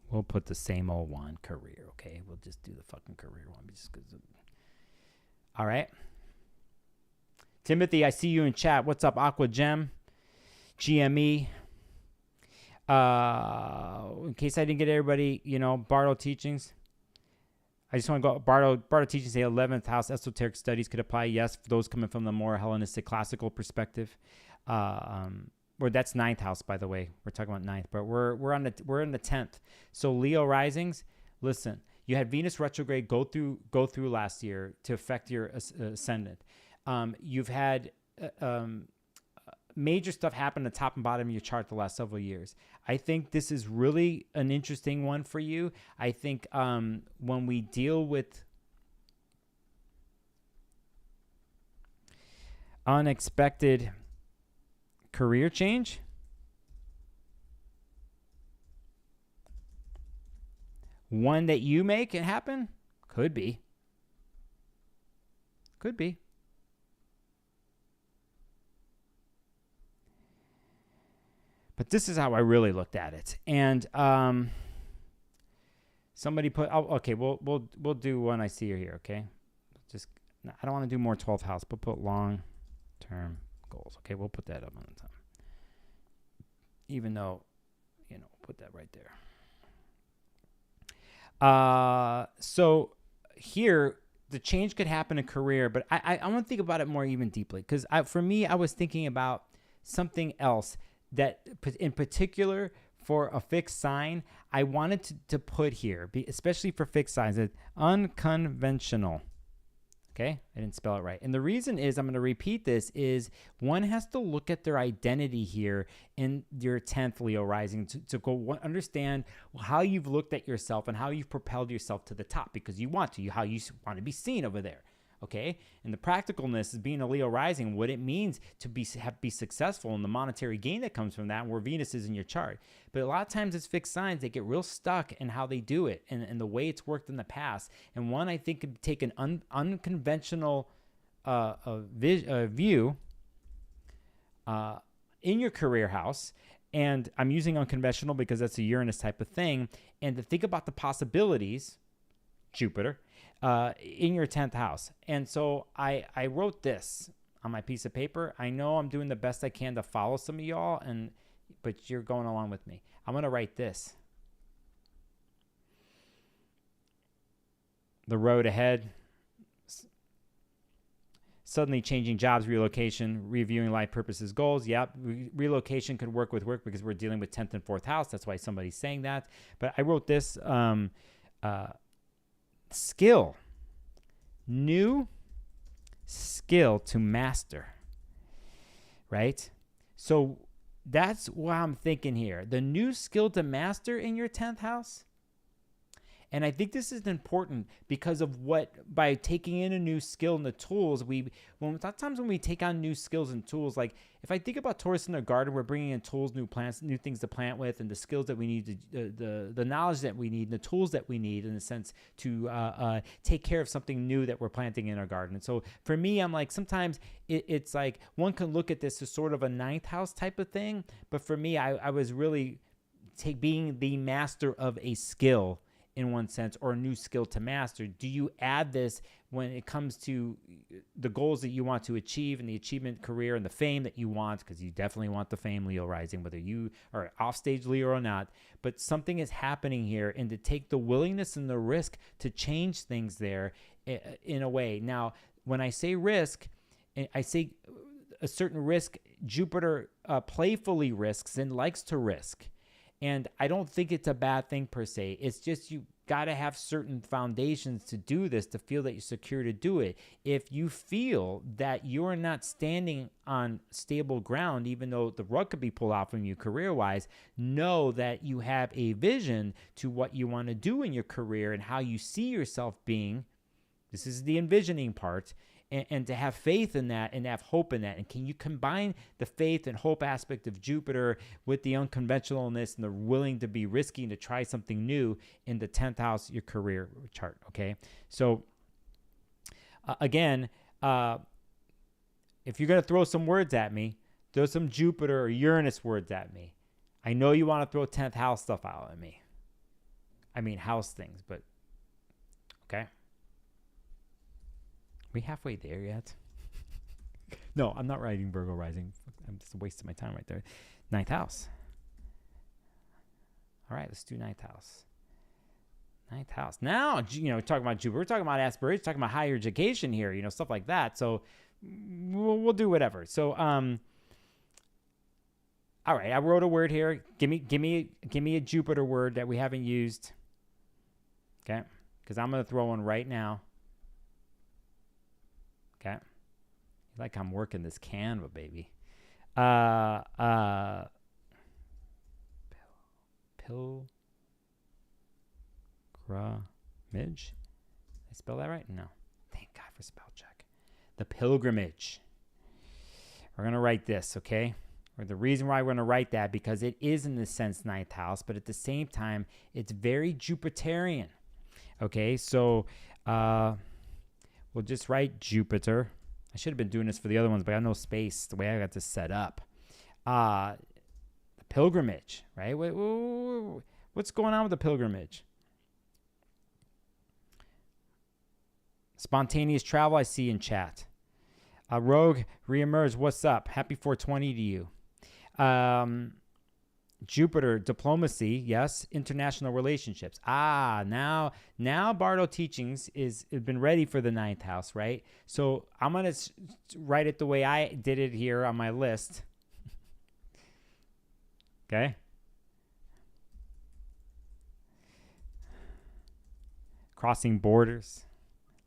We'll put the same old one, career, okay? We'll just do the fucking career one. All right. Timothy, I see you in chat. What's up, Aqua Gem? GME. In case I didn't get everybody, Bardo Teachings. I just want to go, Bardo Teachings, the 11th house, esoteric studies could apply, yes, for those coming from the more Hellenistic classical perspective. Or that's 9th house, by the way. We're talking about 9th, but we're in the 10th. So Leo Risings, listen, you had Venus retrograde go through last year to affect your ascendant. You've had major stuff happen at the top and bottom of your chart the last several years. I think this is really an interesting one for you. I think when we deal with unexpected career change, one that you make it happen, could be. But this is how I really looked at it. And somebody put, okay, we'll do one I see here, okay? Just, I don't want to do more 12th house, but put long-term goals. Okay, we'll put that up on the top. Even though, put that right there. So here, the change could happen in career, but I want to think about it more even deeply, because for me, I was thinking about something else that in particular for a fixed sign, I wanted to put here, especially for fixed signs, it's unconventional. Okay, I didn't spell it right. And the reason is, I'm going to repeat this, is one has to look at their identity here in your 10th Leo rising to go understand how you've looked at yourself and how you've propelled yourself to the top, because you want to, how you want to be seen over there. Okay, and the practicalness is being a Leo rising, what it means to be successful, and the monetary gain that comes from that, and where Venus is in your chart. But a lot of times, it's fixed signs, they get real stuck in how they do it and the way it's worked in the past. And one, I think, could take an unconventional view in your career house. And I'm using unconventional because that's a Uranus type of thing. And to think about the possibilities, Jupiter, in your 10th house. And so I wrote this on my piece of paper. I know I'm doing the best I can to follow some of y'all, but you're going along with me. I'm going to write this. The road ahead. Suddenly changing jobs, relocation, reviewing life purposes, goals. Yep, relocation could work with work because we're dealing with 10th and 4th house. That's why somebody's saying that. But I wrote this. Skill. New skill to master. Right? So that's what I'm thinking here. The new skill to master in your 10th house. And I think this is important because of by taking in a new skill and the tools, sometimes when we take on new skills and tools, like if I think about Taurus in their garden, we're bringing in tools, new plants, new things to plant with, and the skills that we need, the knowledge that we need, and the tools that we need, in a sense, to take care of something new that we're planting in our garden. And so for me, I'm like, sometimes it's like one can look at this as sort of a 9th house type of thing. But for me, I was really being the master of a skill, in one sense, or a new skill to master. Do you add this when it comes to the goals that you want to achieve and the achievement career and the fame that you want? Because you definitely want the fame, Leo rising, whether you are offstage Leo or not. But something is happening here, and to take the willingness and the risk to change things there in a way. Now, when I say risk, I say a certain risk. Jupiter playfully risks and likes to risk. And I don't think it's a bad thing per se. It's just you got to have certain foundations to do this, to feel that you're secure to do it. If you feel that you're not standing on stable ground, even though the rug could be pulled out from you career-wise, know that you have a vision to what you want to do in your career and how you see yourself being. This is the envisioning part. And to have faith in that and have hope in that. And can you combine the faith and hope aspect of Jupiter with the unconventionalness and the willing to be risky and to try something new in the 10th house, your career chart, okay? So, again, if you're going to throw some words at me, throw some Jupiter or Uranus words at me. I know you want to throw 10th house stuff out at me. I mean, house things, but okay. We halfway there yet? No, I'm not writing Virgo Rising. I'm just wasting my time right there. 9th house. All right, let's do 9th house. 9th house. Now, we're talking about Jupiter. We're talking about aspirations, talking about higher education here, stuff like that. So we'll do whatever. So, all right, I wrote a word here. Give me a Jupiter word that we haven't used. Okay? Because I'm going to throw one right now. Okay. Like I'm working this Canva, baby. Pilgrimage. Did I spell that right? No. Thank God for spell check. The pilgrimage. We're going to write this, okay? Or the reason why we're going to write that, because it is in the sense 9th house, but at the same time, it's very Jupiterian. Okay, so we'll just write Jupiter. I should have been doing this for the other ones, but I got no space the way I got this set up. The pilgrimage, right? What's going on with the pilgrimage? Spontaneous travel, I see in chat. Rogue reemerged. What's up? Happy 420 to you. Jupiter, diplomacy, yes. International relationships. Now Bardo Teachings is been ready for the 9th house, right? So I'm going to write it the way I did it here on my list. Okay? Crossing borders.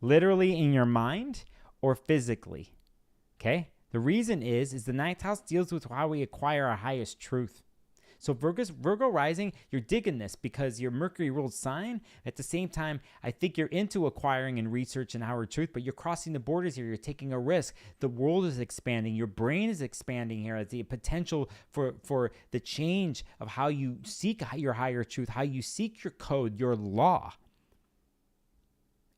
Literally in your mind or physically. Okay? The reason is the 9th house deals with how we acquire our highest truth. So Virgo rising, you're digging this because your Mercury ruled sign. At the same time, I think you're into acquiring and research and our truth, but you're crossing the borders here. You're taking a risk. The world is expanding. Your brain is expanding here. The potential for the change of how you seek your higher truth, how you seek your code, your law,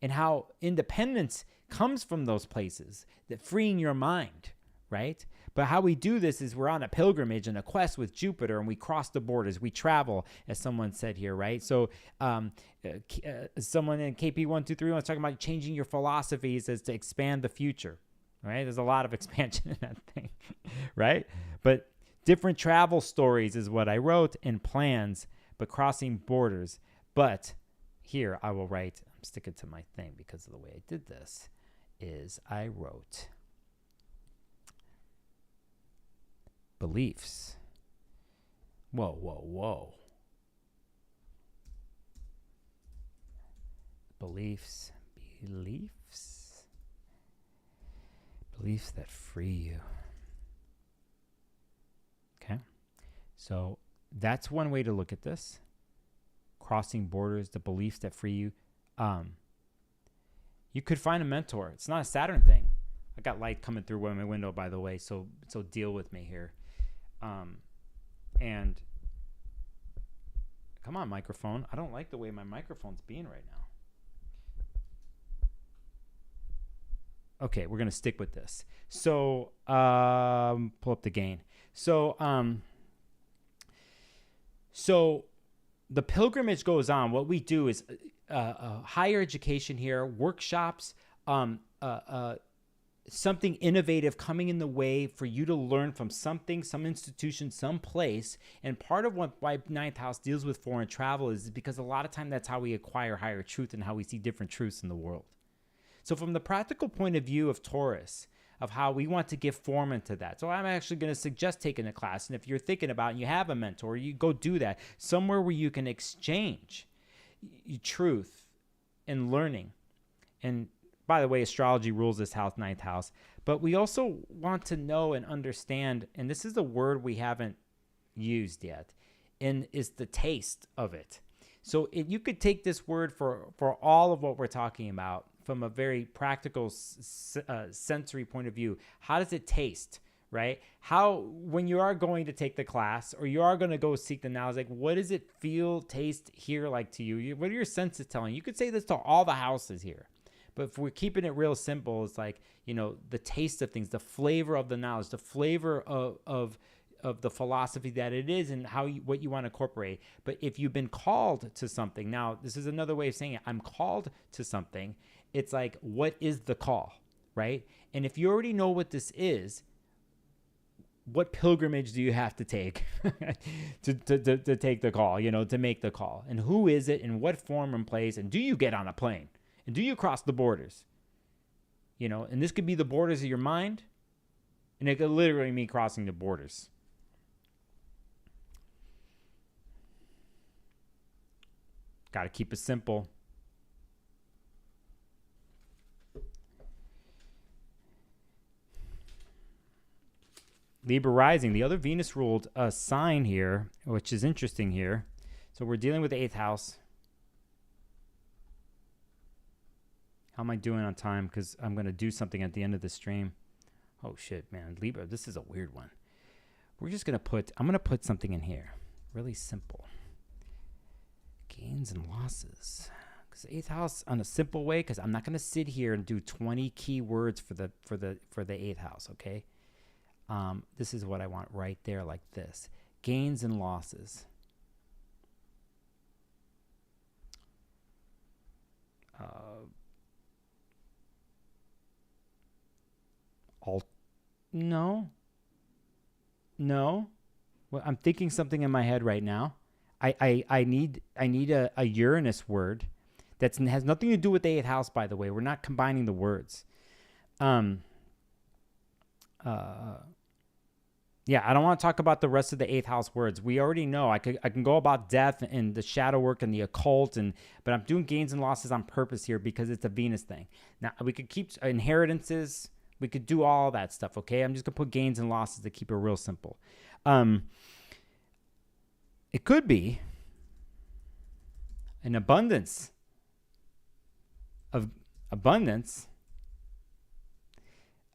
and how independence comes from those places, that freeing your mind, right? But how we do this is we're on a pilgrimage and a quest with Jupiter, and we cross the borders. We travel, as someone said here, right? So someone in KP123 was talking about changing your philosophies as to expand the future, right? There's a lot of expansion in that thing, right? But different travel stories is what I wrote, and plans, but crossing borders. But here I will write, I'm sticking to my thing because of the way I did this, is I wrote beliefs. Whoa. Beliefs that free you. Okay. So that's one way to look at this. Crossing borders, the beliefs that free you. You could find a mentor. It's not a Saturn thing. I got light coming through my window, by the way, so deal with me here. And come on, microphone. I don't like the way my microphone's being right now. Okay, we're going to stick with this. So pull up the gain. So the pilgrimage goes on. What we do is higher education here, workshops, something innovative coming in the way for you to learn from something, some institution, some place. And part of why 9th house deals with foreign travel is because a lot of time that's how we acquire higher truth and how we see different truths in the world. So from the practical point of view of Taurus, of how we want to give form into that. So I'm actually going to suggest taking a class. And if you're thinking about it and you have a mentor, you go do that. Somewhere where you can exchange truth and learning. And by the way, astrology rules this house, 9th house. But we also want to know and understand, and this is the word we haven't used yet, and is the taste of it. So if you could take this word for all of what we're talking about from a very practical sensory point of view. How does it taste, right? How, when you are going to take the class or you are going to go seek the knowledge, like what does it feel, taste, hear like to you? What are your senses telling you? You could say this to all the houses here. But if we're keeping it real simple, it's like, you know, the taste of things, the flavor of the knowledge, the flavor of the philosophy that it is and how what you want to incorporate. But if you've been called to something, now this is another way of saying it, I'm called to something. It's like, what is the call, right? And if you already know what this is, what pilgrimage do you have to take to take the call, you know, to make the call? And who is it, and what form and place, and do you get on a plane? And do you cross the borders? You know, and this could be the borders of your mind, and it could literally mean crossing the borders. Got to keep it simple. Libra Rising, the other Venus ruled sign here, which is interesting here. So we're dealing with the 8th house. How am I doing on time? Because I'm going to do something at the end of the stream. Oh, shit, man. Libra, this is a weird one. We're just going to I'm going to put something in here. Really simple. Gains and losses. Because 8th house on a simple way, because I'm not going to sit here and do 20 keywords for the 8th house, okay? This is what I want right there, like this. Gains and losses. No. Well, I'm thinking something in my head right now. I need a Uranus word that has nothing to do with the 8th house, by the way. We're not combining the words. Yeah, I don't want to talk about the rest of the 8th house words. We already know. I can go about death and the shadow work and the occult, but I'm doing gains and losses on purpose here because it's a Venus thing. Now, we could keep inheritances. We could do all that stuff, okay? I'm just going to put gains and losses to keep it real simple. It could be an abundance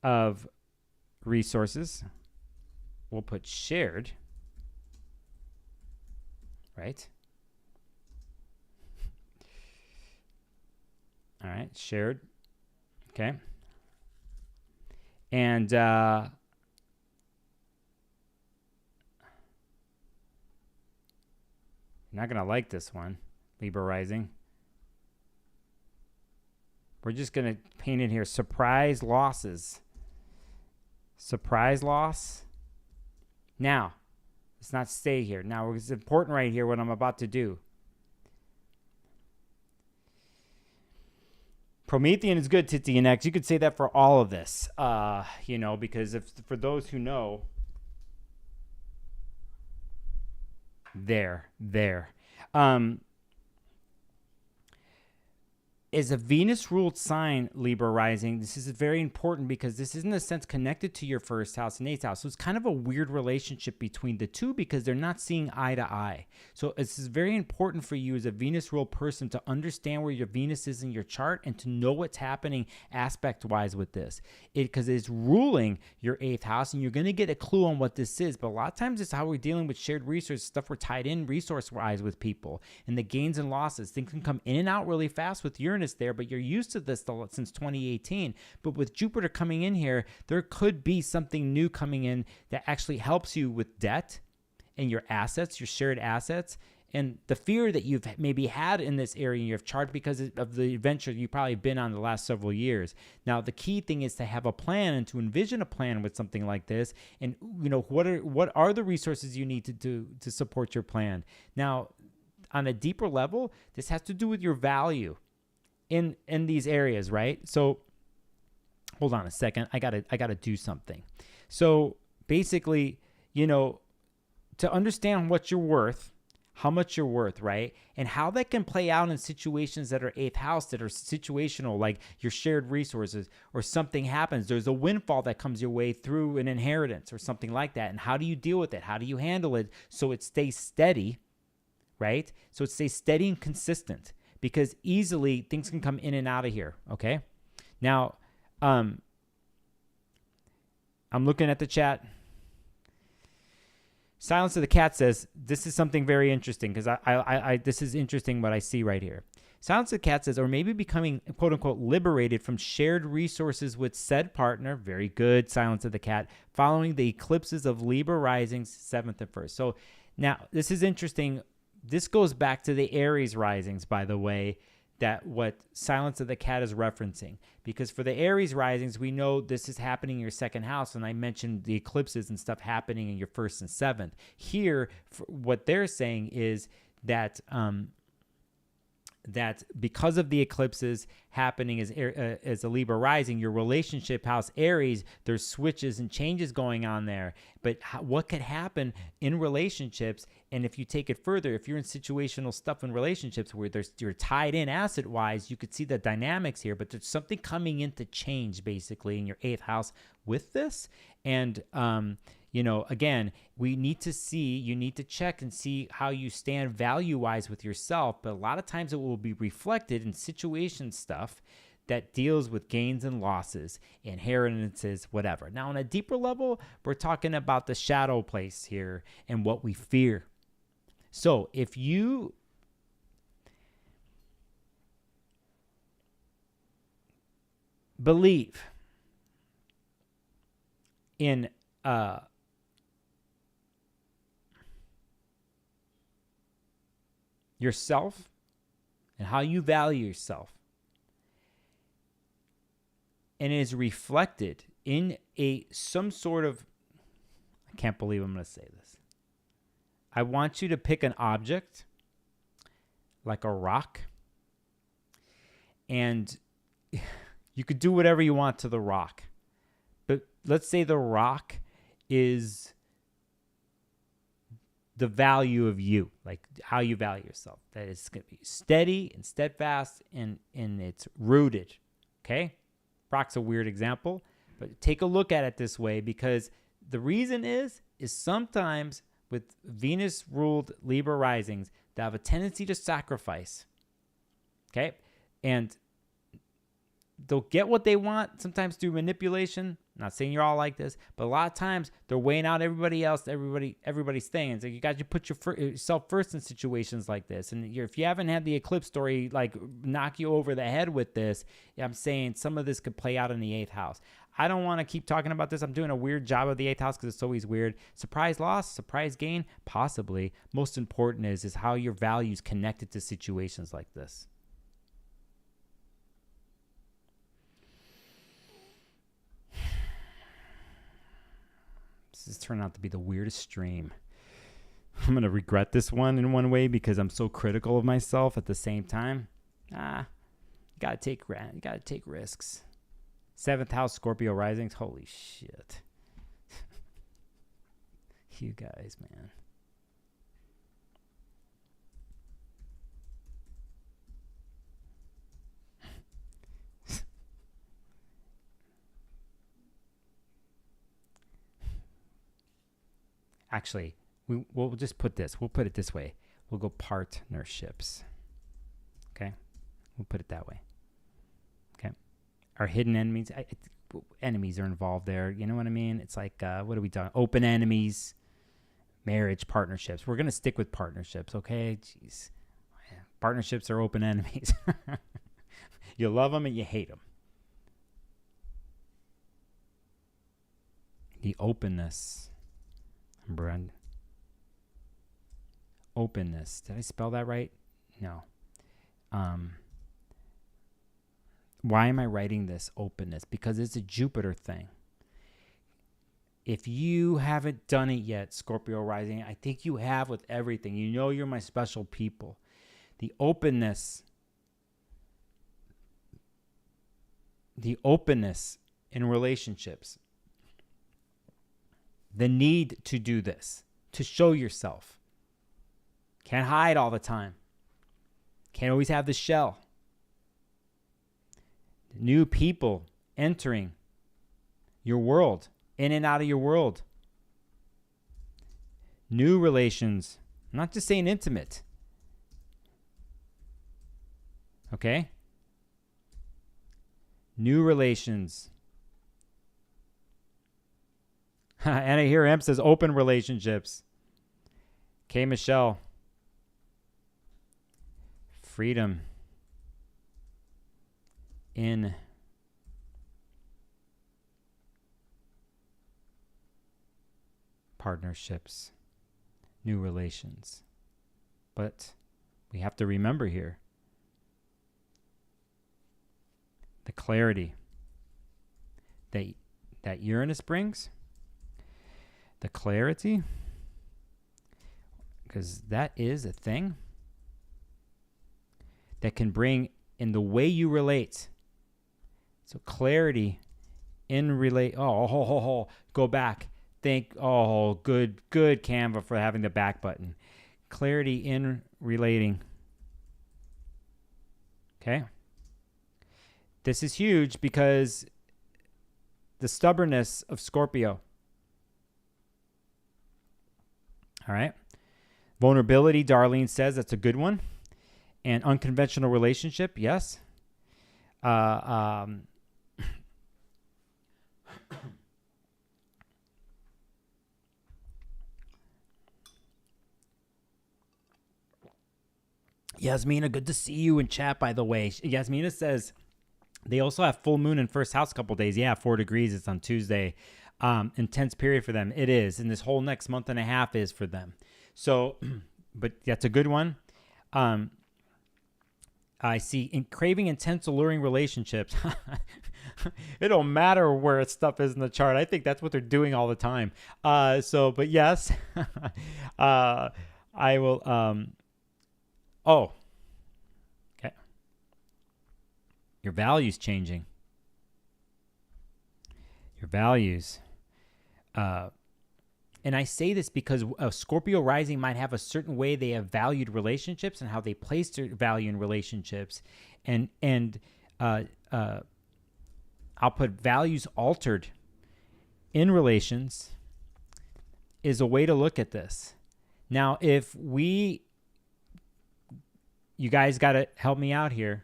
of resources. We'll put shared, right? All right, shared. Okay. And you're not going to like this one, Libra Rising. We're just going to paint it here. Surprise losses. Surprise loss. Now, let's not stay here. Now, it's important right here what I'm about to do. Promethean is good, Titi and X. You could say that for all of this, because for those who know, there. Is a Venus-ruled sign, Libra Rising. This is very important because this is in a sense connected to your first house and 8th house. So it's kind of a weird relationship between the two because they're not seeing eye to eye. So this is very important for you as a Venus-ruled person to understand where your Venus is in your chart and to know what's happening aspect-wise with this. Because it's ruling your 8th house and you're going to get a clue on what this is. But a lot of times it's how we're dealing with shared resources, stuff we're tied in resource-wise with people. And the gains and losses. Things can come in and out really fast with Uranus there, but you're used to this since 2018. But with Jupiter coming in here, there could be something new coming in that actually helps you with debt and your assets, your shared assets, and the fear that you've maybe had in this area in your chart because of the adventure you've probably been on the last several years. Now, the key thing is to have a plan and to envision a plan with something like this. And what are the resources you need to do to support your plan? Now, on a deeper level, this has to do with your value in these areas, right? So hold on a second. I gotta do something. So basically, to understand what you're worth, how much you're worth, right? And how that can play out in situations that are 8th house, that are situational, like your shared resources, or something happens. There's a windfall that comes your way through an inheritance or something like that. And how do you deal with it? How do you handle it so it stays steady, right? So it stays steady and consistent. Because easily things can come in and out of here, okay? Now, I'm looking at the chat. Silence of the Cat says, this is something very interesting because this is interesting what I see right here. Silence of the Cat says, or maybe becoming, quote unquote, liberated from shared resources with said partner. Very good, Silence of the Cat. Following the eclipses of Libra Risings 7th and 1st. So now this is interesting. This goes back to the Aries risings, by the way, that what Silence of the Cat is referencing. Because for the Aries risings, we know this is happening in your 2nd house, and I mentioned the eclipses and stuff happening in your 1st and 7th. Here, what they're saying is that that because of the eclipses happening as a Libra rising, your relationship house Aries, there's switches and changes going on there. But what could happen in relationships, and if you take it further, if you're in situational stuff in relationships where you're tied in asset-wise, you could see the dynamics here, but there's something coming in to change basically in your 8th house with this. And again, you need to check and see how you stand value-wise with yourself. But a lot of times it will be reflected in situation stuff that deals with gains and losses, inheritances, whatever. Now, on a deeper level, we're talking about the shadow place here and what we fear. So if you believe in yourself and how you value yourself, and it is reflected in some sort of, I can't believe I'm going to say this, I want you to pick an object, like a rock, and you could do whatever you want to the rock. But let's say the rock is the value of you, like how you value yourself. That it's going to be steady and steadfast and it's rooted. Okay? Rock's a weird example, but take a look at it this way, because the reason is sometimes with Venus-ruled Libra risings, they have a tendency to sacrifice. Okay? And they'll get what they want, sometimes through manipulation. I'm not saying you're all like this, but a lot of times they're weighing out everybody else, everybody's thing. It's like you got to put yourself first in situations like this. And if you haven't had the eclipse story like knock you over the head with this, I'm saying some of this could play out in the 8th house. I don't want to keep talking about this. I'm doing a weird job of the 8th house because it's always weird. Surprise loss, surprise gain, possibly. Most important is how your values connected to situations like this. This has turned out to be the weirdest stream. I'm going to regret this one in one way because I'm so critical of myself at the same time. You got to take risks. 7th house Scorpio Rising. Holy shit. You guys, man. Actually, we'll just put this. We'll put it this way. We'll go partnerships. Okay? We'll put it that way. Okay? Our hidden enemies. Enemies are involved there. You know what I mean? It's like, what are we talking? Open enemies, marriage, partnerships. We're going to stick with partnerships, okay? Jeez. Partnerships are open enemies. You love them and you hate them. The openness. Brand. Openness. Did I spell that right? No. Why am I writing this openness? Because it's a Jupiter thing. If you haven't done it yet, Scorpio Rising, I think you have with everything. You know you're my special people. The openness in relationships. The need to do this, to show yourself. Can't hide all the time. Can't always have the shell. New people entering your world, in and out of your world. New relations. I'm not just saying intimate. Okay? New relations. And I hear Em says open relationships. Okay, Michelle. Freedom in partnerships, new relations. But we have to remember here the clarity that Uranus brings. The clarity, because that is a thing that can bring in the way you relate. So clarity in relate. Go back. Good Canva for having the back button. Clarity in relating. Okay. This is huge because the stubbornness of Scorpio. All right. Vulnerability, Darlene says that's a good one. And unconventional relationship, yes. Yasmina, good to see you in chat, by the way. Yasmina says they also have full moon in first house a couple days. Yeah, 4 degrees. It's on Tuesday. Intense period for them. It is. And this whole next month and a half is for them. So, but that's a good one. I see craving intense, alluring relationships. It don't matter where stuff is in the chart. I think that's what they're doing all the time. But yes, I will, oh, okay. Your values changing. Your values. And I say this because a Scorpio rising might have a certain way they have valued relationships and how they place their value in relationships. And I'll put values altered in relations is a way to look at this. Now, if you guys got to help me out here.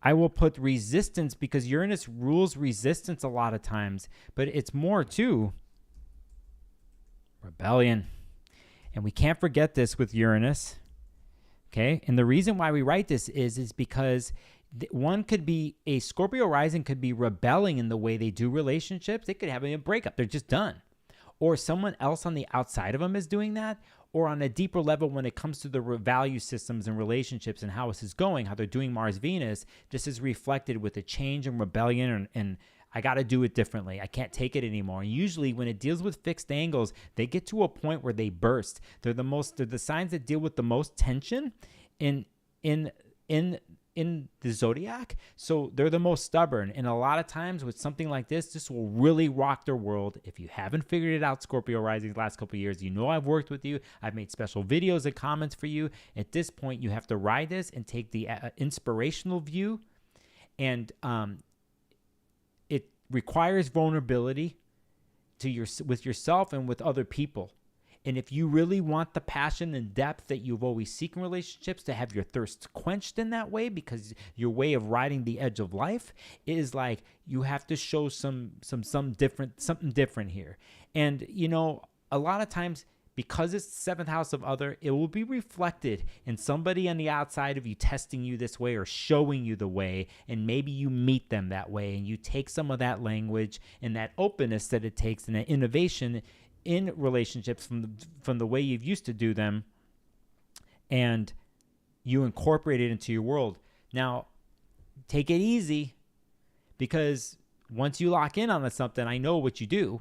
I will put resistance because Uranus rules resistance a lot of times, but it's more too rebellion. And we can't forget this with Uranus. Okay. And the reason why we write this is because one could be a Scorpio rising could be rebelling in the way they do relationships. They could have a breakup. They're just done. Or someone else on the outside of them is doing that. Or on a deeper level, when it comes to the value systems and relationships and how this is going, how they're doing Mars-Venus, this is reflected with a change and rebellion and I got to do it differently. I can't take it anymore. And usually when it deals with fixed angles, they get to a point where they burst. They're the signs that deal with the most tension in the zodiac. So they're the most stubborn. And a lot of times with something like this will really rock their world. If you haven't figured it out, Scorpio Rising, the last couple of years, you know I've worked with you. I've made special videos and comments for you. At this point, you have to ride this and take the inspirational view. And it requires vulnerability with yourself and with other people. And if you really want the passion and depth that you've always seek in relationships, to have your thirst quenched in that way, because your way of riding the edge of life is like you have to show something different here. And you know, a lot of times because it's the seventh house of other, it will be reflected in somebody on the outside of you testing you this way or showing you the way, and maybe you meet them that way and you take some of that language and that openness that it takes and that innovation in relationships from the way you've used to do them, and you incorporate it into your world. Now, take it easy, because once you lock in on something, I know what you do.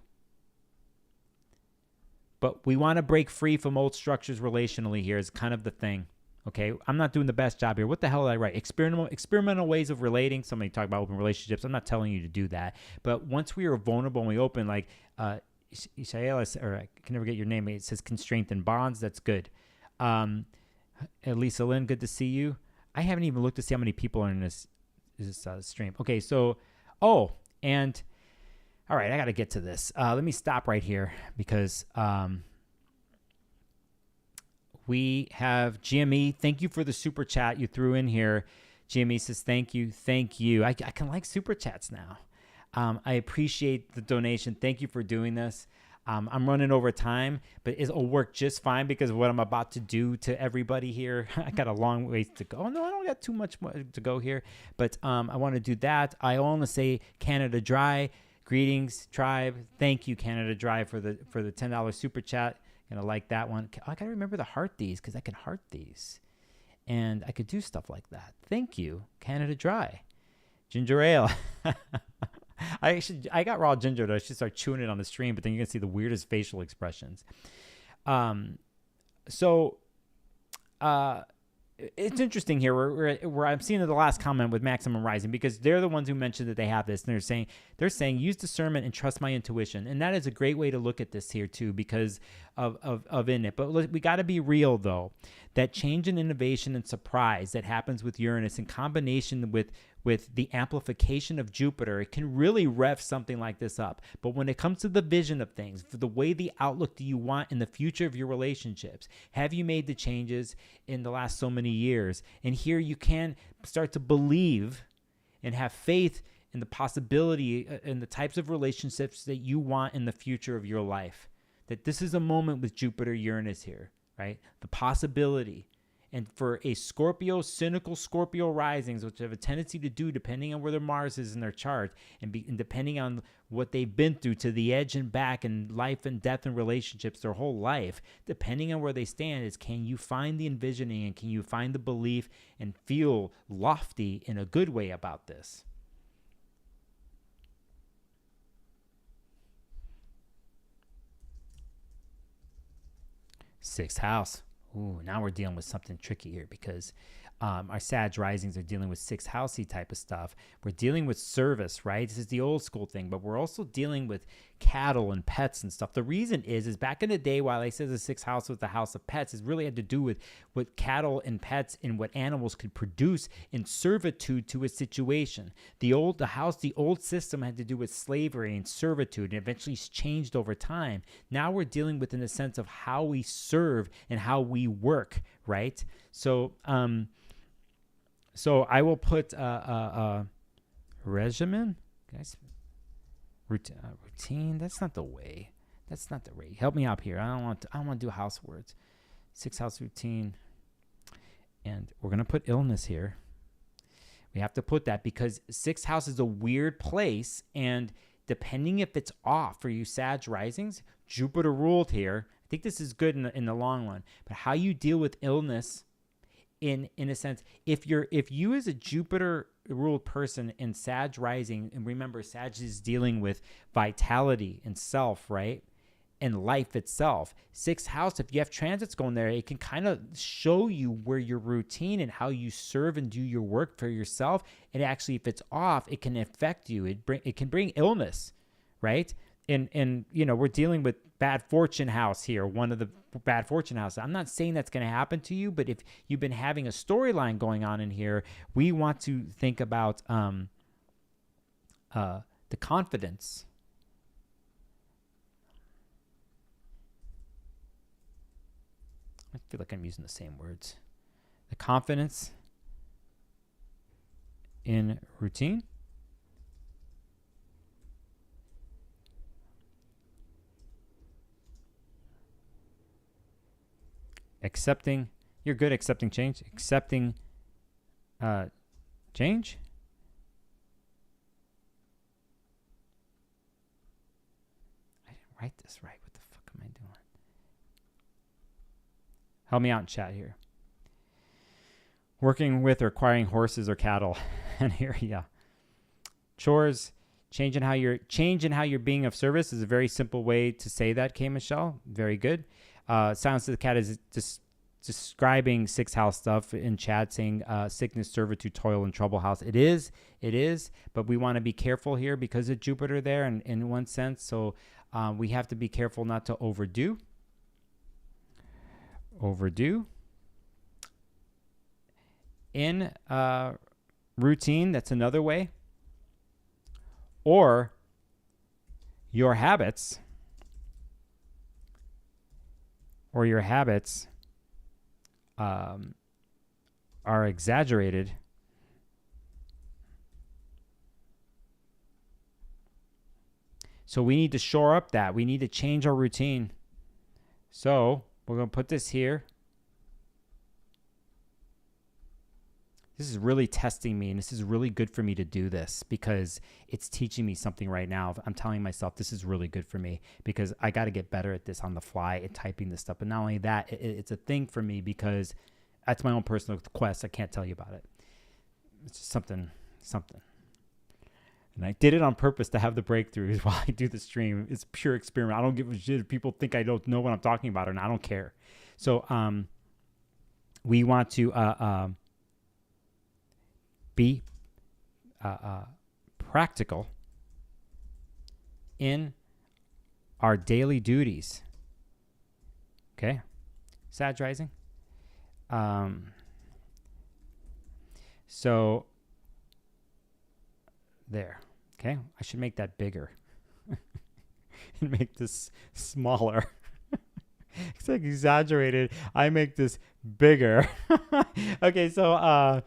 But we want to break free from old structures relationally here is kind of the thing. Okay, I'm not doing the best job here. What the hell did I write? Experimental ways of relating. Somebody talked about open relationships. I'm not telling you to do that. But once we are vulnerable and we open, like Ishael, or I can never get your name. It says constraint and bonds. That's good. Lisa Lynn, good to see you. I haven't even looked to see how many people are in this stream. Okay, so, and all right, I got to get to this. Let me stop right here because we have GME. Thank you for the super chat you threw in here. GME says, thank you. I can like super chats now. I appreciate the donation. Thank you for doing this. I'm running over time, but it'll work just fine because of what I'm about to do to everybody here. I got a long ways to go. No, I don't got too much more to go here, but I want to do that. I want to say Canada Dry. Greetings, tribe. Thank you, Canada Dry, for the $10 super chat. Gonna like that one. I gotta remember to heart these because I can heart these, and I could do stuff like that. Thank you, Canada Dry. Ginger ale. I got raw ginger, though. I should start chewing it on the stream, but then you're going to see the weirdest facial expressions. It's interesting here where I'm seeing the last comment with Maximum Rising, because they're the ones who mentioned that they have this, and they're saying use discernment and trust my intuition. And that is a great way to look at this here too, because of in it. But we got to be real though, that change and innovation and surprise that happens with Uranus in combination with the amplification of Jupiter, it can really rev something like this up. But when it comes to the vision of things, for the way the outlook do you want in the future of your relationships, have you made the changes in the last so many years? And here you can start to believe and have faith in the possibility in the types of relationships that you want in the future of your life. That this is a moment with Jupiter, Uranus here, right? The possibility. And for a Scorpio, cynical Scorpio risings, which have a tendency to do depending on where their Mars is in their chart and depending on what they've been through to the edge and back in life and death and relationships their whole life, depending on where they stand, is can you find the envisioning and can you find the belief and feel lofty in a good way about this? Sixth house. Ooh, now we're dealing with something tricky here because our Sag risings are dealing with sixth housey type of stuff. We're dealing with service, right? This is the old school thing, but we're also dealing with cattle and pets and stuff. The reason is back in the day, while I said the sixth house was the house of pets, it really had to do with what cattle and pets and what animals could produce in servitude to a situation. The old system had to do with slavery and servitude, and eventually changed over time. Now we're dealing with, in a sense, of how we serve and how we work, right? So I will put regimen, guys. Routine. That's not the way. That's not the way. Help me out here. I don't want to do house words. Sixth house routine, and we're gonna put illness here. We have to put that because sixth house is a weird place, and depending if it's off for you Sag risings, Jupiter ruled here. I think this is good in the long run. But how you deal with illness, in a sense, if you as a Jupiter ruled person in Sag rising, and remember Sag is dealing with vitality and self, right? And life itself. Sixth house, if you have transits going there, it can kind of show you where your routine and how you serve and do your work for yourself. And actually, if it's off, it can affect you. It can bring illness, right? And we're dealing with bad fortune house here, one of the bad fortune houses. I'm not saying that's going to happen to you, but if you've been having a storyline going on in here, we want to think about the confidence. I feel like I'm using the same words. The confidence in routine. Accepting, you're good at accepting change. Accepting change. I didn't write this right. What the fuck am I doing? Help me out in chat here. Working with or acquiring horses or cattle. And here, yeah. Chores, change in how you're being of service is a very simple way to say that, K. Michelle. Very good. Silence of the Cat is just describing sixth house stuff in chat, saying sickness, servitude, toil, and trouble house. It is, but we want to be careful here because of Jupiter there in one sense. So we have to be careful not to overdo. In routine, that's another way. Or your habits. Are exaggerated. So we need to shore up that. We need to change our routine. So we're going to put this here. This is really testing me, and this is really good for me to do this because it's teaching me something right now. I'm telling myself this is really good for me because I got to get better at this on the fly at typing this stuff. But not only that, it's a thing for me because that's my own personal quest. I can't tell you about it. It's just something. And I did it on purpose to have the breakthroughs while I do the stream. It's a pure experiment. I don't give a shit if people think I don't know what I'm talking about or not. I don't care. So we want to be practical in our daily duties. Okay, Sag rising. So there. Okay, I should make that bigger and make this smaller. It's like exaggerated. I make this bigger. Okay, so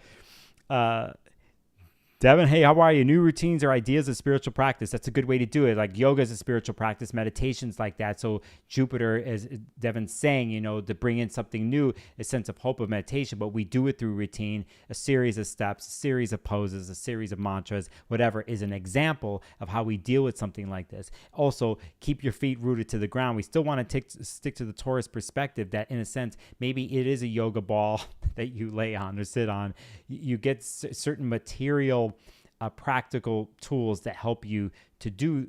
Devin, hey, how are you? New routines or ideas of spiritual practice. That's a good way to do it. Like yoga is a spiritual practice, meditations like that. So Jupiter, as Devin's saying, to bring in something new, a sense of hope of meditation, but we do it through routine, a series of steps, a series of poses, a series of mantras, whatever is an example of how we deal with something like this. Also, keep your feet rooted to the ground. We still want to stick to the Taurus perspective that, in a sense, maybe it is a yoga ball that you lay on or sit on. You get certain material practical tools that help you to do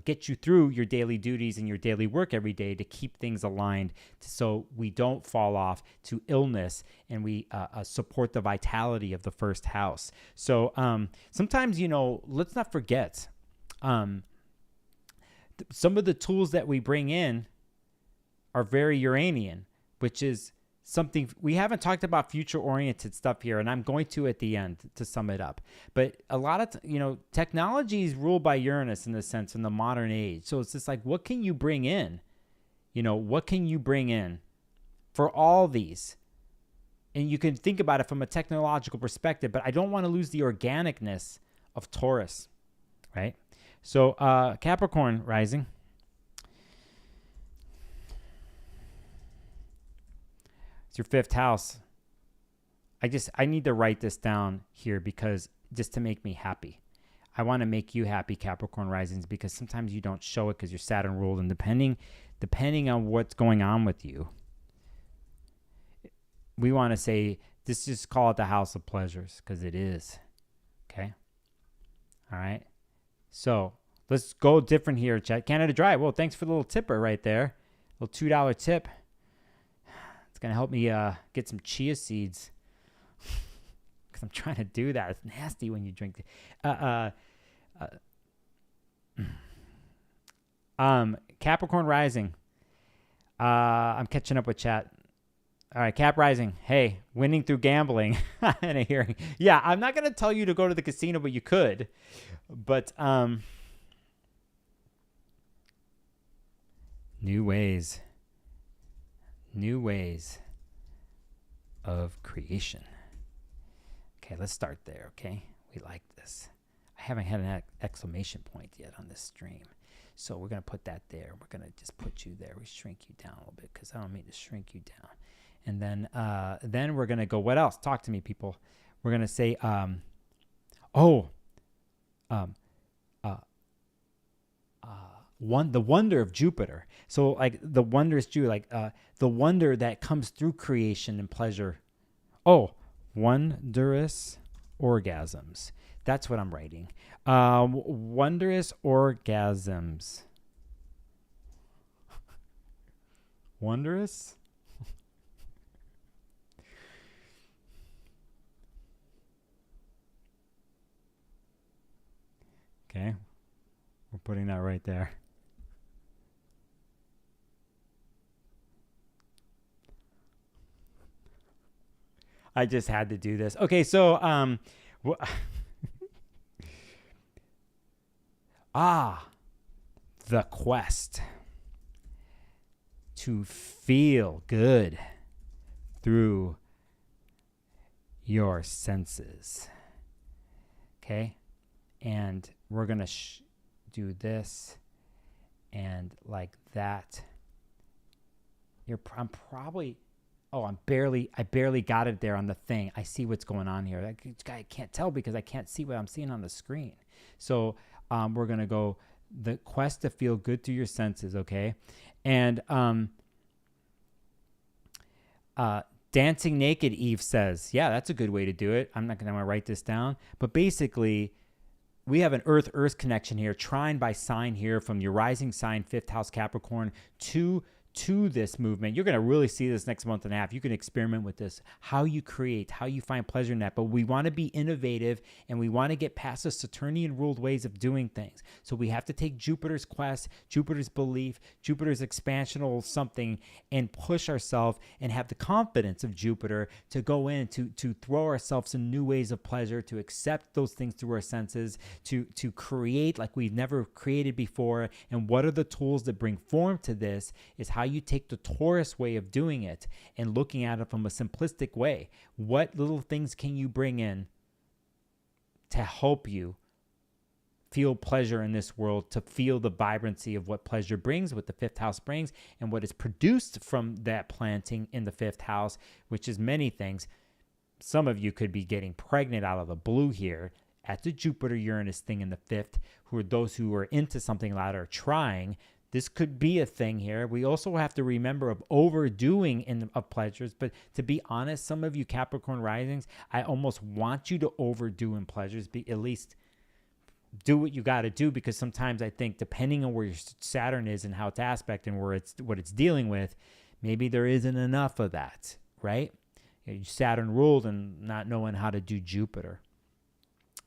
get you through your daily duties and your daily work every day to keep things aligned so we don't fall off to illness, and we support the vitality of the first house. So sometimes, let's not forget some of the tools that we bring in are very Uranian, which is something we haven't talked about. Future oriented stuff here, and I'm going to at the end to sum it up. But a lot of technology is ruled by Uranus in the sense in the modern age. So it's just like, what can you bring in? What can you bring in for all these? And you can think about it from a technological perspective, but I don't want to lose the organicness of Taurus, right? So Capricorn rising. It's your fifth house. I need to write this down here because just to make me happy. I want to make you happy, Capricorn risings, because sometimes you don't show it because you're Saturn ruled, and depending on what's going on with you, we want to say, just call it the house of pleasures, because it is. Okay? All right? So let's go different here, chat. Canada Dry. Well, thanks for the little tipper right there. Little $2 tip. It's going to help me get some chia seeds. Because I'm trying to do that. It's nasty when you drink Capricorn Rising. I'm catching up with chat. All right, Cap Rising. Hey, winning through gambling in a hearing. Yeah, I'm not going to tell you to go to the casino, but you could. But new ways of creation. Okay, let's start there, okay? We like this. I haven't had an exclamation point yet on this stream. So we're going to put that there. We're going to just put you there. We shrink you down a little bit because I don't mean to shrink you down. And then we're going to go, what else? Talk to me, people. We're going to say, the wonder of Jupiter. So like the wondrous Jupiter, the wonder that comes through creation and pleasure. Oh, wondrous orgasms. That's what I'm writing. Wondrous orgasms. Wondrous? Okay. We're putting that right there. I just had to do this. Okay, so the quest to feel good through your senses. Okay? And we're going to do this and like that. I'm probably... Oh, I barely got it there on the thing. I see what's going on here. I can't tell because I can't see what I'm seeing on the screen. So we're going to go the quest to feel good through your senses, okay? And Dancing Naked Eve says, yeah, that's a good way to do it. I'm not going to write this down. But basically, we have an Earth-Earth connection here, trine by sign here from your rising sign, 5th house Capricorn, to this movement. You're going to really see this next month and a half. You can experiment with this, how you create, how you find pleasure in that. But we want to be innovative and we want to get past the Saturnian ruled ways of doing things. So we have to take Jupiter's quest, Jupiter's belief, Jupiter's expansional something and push ourselves and have the confidence of Jupiter to go in, to throw ourselves in new ways of pleasure, to accept those things through our senses, to create like we've never created before. And what are the tools that bring form to this is how you take the Taurus way of doing it and looking at it from a simplistic way. What little things can you bring in to help you feel pleasure in this world, to feel the vibrancy of what pleasure brings, what the 5th house brings, and what is produced from that planting in the 5th house, which is many things. Some of you could be getting pregnant out of the blue here at the Jupiter-Uranus thing in the 5th, who are those who are into something like that or trying. This could be a thing here. We also have to remember of overdoing of pleasures. But to be honest, some of you Capricorn risings, I almost want you to overdo in pleasures. At least do what you got to do, because sometimes I think depending on where your Saturn is and how it's aspect and what it's dealing with, maybe there isn't enough of that, right? Saturn ruled and not knowing how to do Jupiter.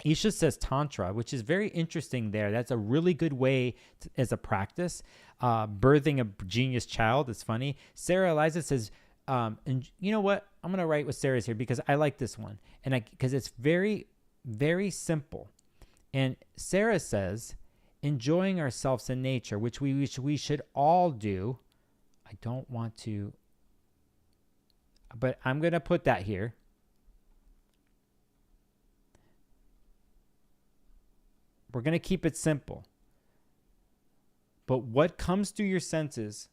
Isha says Tantra, which is very interesting there. That's a really good way as a practice. Birthing a genius child is funny. Sarah Eliza says, and you know what? I'm going to write what Sarah's here because I like this one. And because it's very, very simple. And Sarah says, enjoying ourselves in nature, which we should all do. I don't want to, but I'm going to put that here. We're going to keep it simple. But what comes through your senses,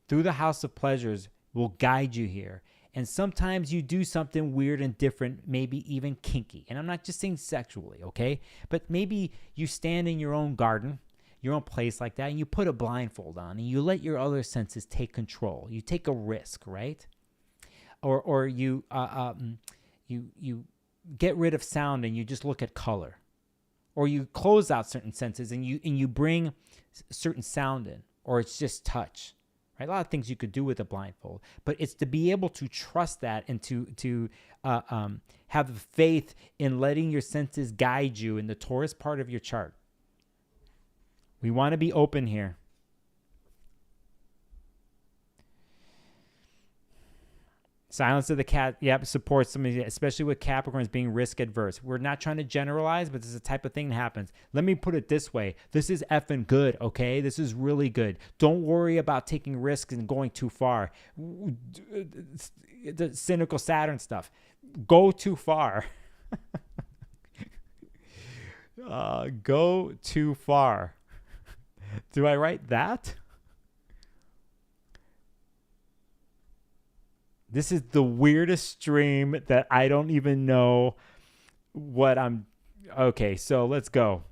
through the house of pleasures, will guide you here. And sometimes you do something weird and different, maybe even kinky. And I'm not just saying sexually, okay? But maybe you stand in your own garden, your own place like that, and you put a blindfold on and you let your other senses take control. You take a risk, right? Or you get rid of sound and you just look at color. Or you close out certain senses and you bring certain sound in, or it's just touch, right? A lot of things you could do with a blindfold, but it's to be able to trust that and to have the faith in letting your senses guide you in the Taurus part of your chart. We want to be open here. Silence of the cat, yep, supports somebody, especially with Capricorns being risk adverse. We're not trying to generalize, but this is the type of thing that happens. Let me put it this way. This is effing good, okay? This is really good. Don't worry about taking risks and going too far. The cynical Saturn stuff. Go too far. Go too far. Do I write that? This is the weirdest stream that I don't even know what I'm... Okay, so let's go.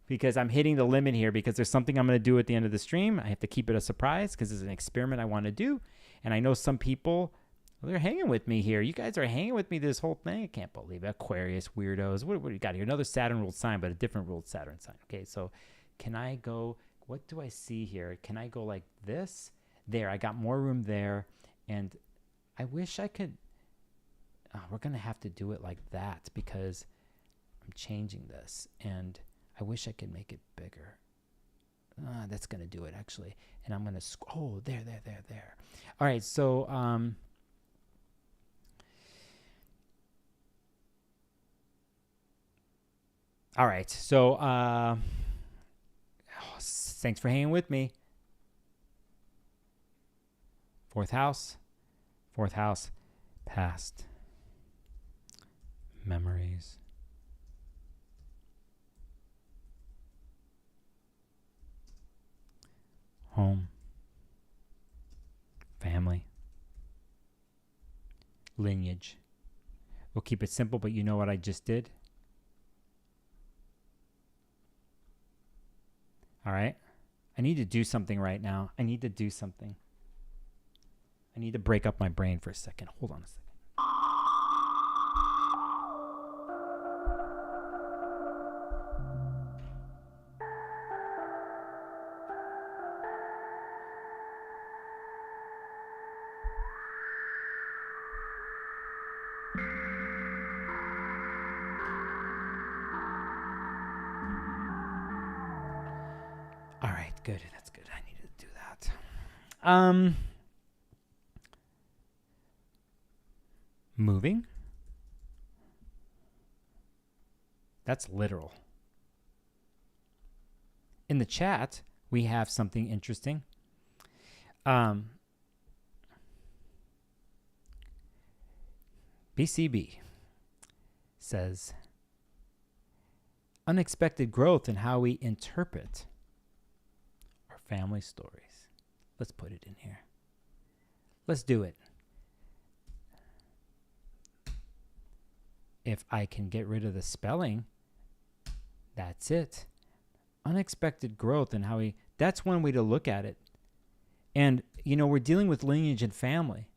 Because I'm hitting the limit here because there's something I'm going to do at the end of the stream. I have to keep it a surprise because it's an experiment I want to do. And I know some people, well, they're hanging with me here. You guys are hanging with me this whole thing. I can't believe it. Aquarius weirdos. What do you got here? Another Saturn-ruled sign, but a different ruled Saturn sign. Okay, so can I go... What do I see here? Can I go like this? There, I got more room there. And... I wish I could, we're going to have to do it like that because I'm changing this and I wish I could make it bigger. That's going to do it actually. And I'm going to, there. All right. So, all right. So, thanks for hanging with me. Fourth house, past, memories, home, family, lineage. We'll keep it simple, but you know what I just did? All right. I need to do something right now. I need to break up my brain for a second. Hold on a second. All right, good. That's good. I needed to do that. Moving. That's literal. In the chat, we have something interesting. BCB says, unexpected growth in how we interpret our family stories. Let's put it in here. Let's do it. If I can get rid of the spelling, that's it. Unexpected growth in how we That's one way to look at it. And, we're dealing with lineage and family.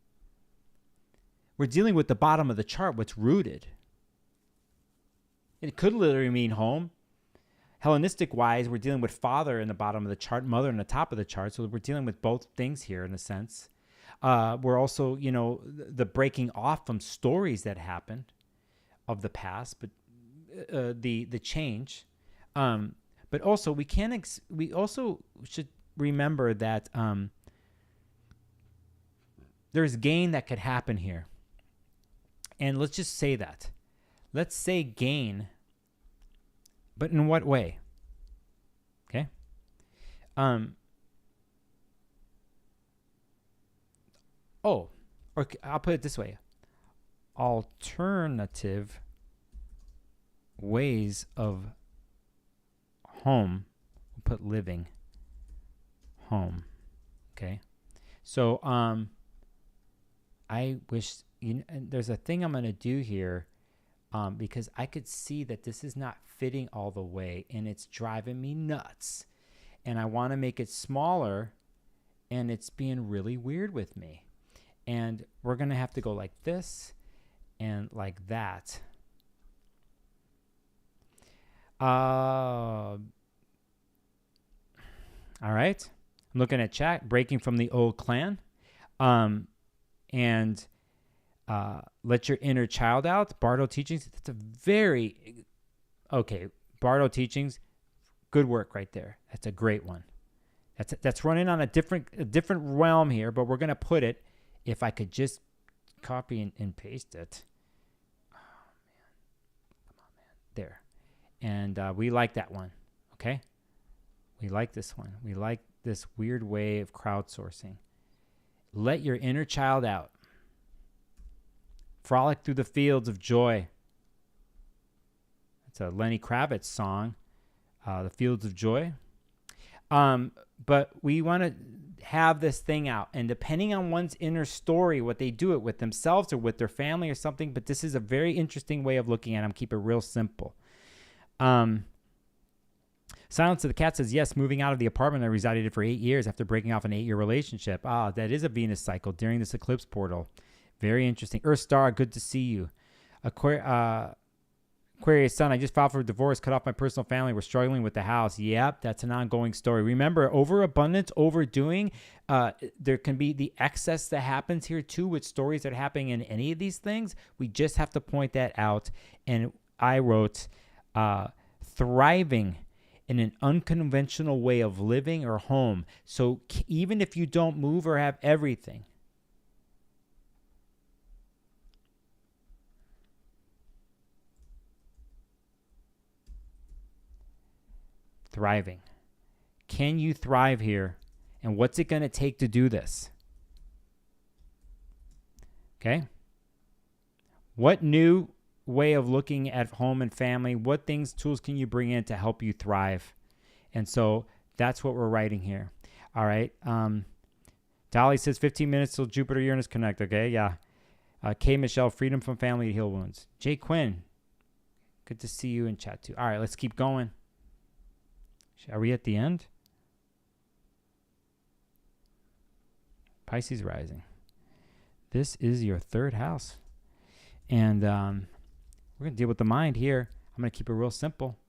We're dealing with the bottom of the chart, what's rooted. It could literally mean home. Hellenistic-wise, we're dealing with father in the bottom of the chart, mother in the top of the chart. So we're dealing with both things here in a sense. We're also, the breaking off from stories that happened of the past, but the change. But also we also should remember that there's gain that could happen here. And let's just say that. Let's say gain, but in what way? Okay. Or I'll put it this way. Alternative ways of home. We'll put living home. Okay. So I wish, and there's a thing I'm going to do here because I could see that this is not fitting all the way and it's driving me nuts. And I want to make it smaller and it's being really weird with me. And we're going to have to go like this and like that. All right. I'm looking at chat, breaking from the old clan. And let your inner child out. Bardo Teachings. That's a very... Okay, Bardo Teachings. Good work right there. That's a great one. That's running on a different realm here, but we're going to put it, if I could just copy and paste it. Oh, man. Come on, man. There. And we like that one. Okay? We like this one. We like this weird way of crowdsourcing. Let your inner child out. Frolic through the fields of joy. It's a Lenny Kravitz song, The Fields of Joy. But we want to have this thing out. And depending on one's inner story, what they do it with themselves or with their family or something. But this is a very interesting way of looking at them. Keep it real simple. Silence of the Cat says, yes, moving out of the apartment I resided in for 8 years after breaking off an 8-year relationship. That is a Venus cycle during this eclipse portal. Very interesting. Earth Star, good to see you. Aquarius Sun, I just filed for divorce, cut off my personal family. We're struggling with the house. Yep, that's an ongoing story. Remember, overabundance, overdoing, there can be the excess that happens here too with stories that are happening in any of these things. We just have to point that out. And I wrote, thriving in an unconventional way of living or home. So even if you don't move or have everything, thriving. Can you thrive here? And what's it going to take to do this? Okay. What new way of looking at home and family, what tools can you bring in to help you thrive? And so that's what we're writing here. All right. Dolly says 15 minutes till Jupiter-Uranus connect. Okay. Yeah. K. Michelle, freedom from family to heal wounds. Jay Quinn, good to see you in chat too. All right. Let's keep going. Are we at the end? Pisces Rising. This is your third house. And we're going to deal with the mind here. I'm going to keep it real simple.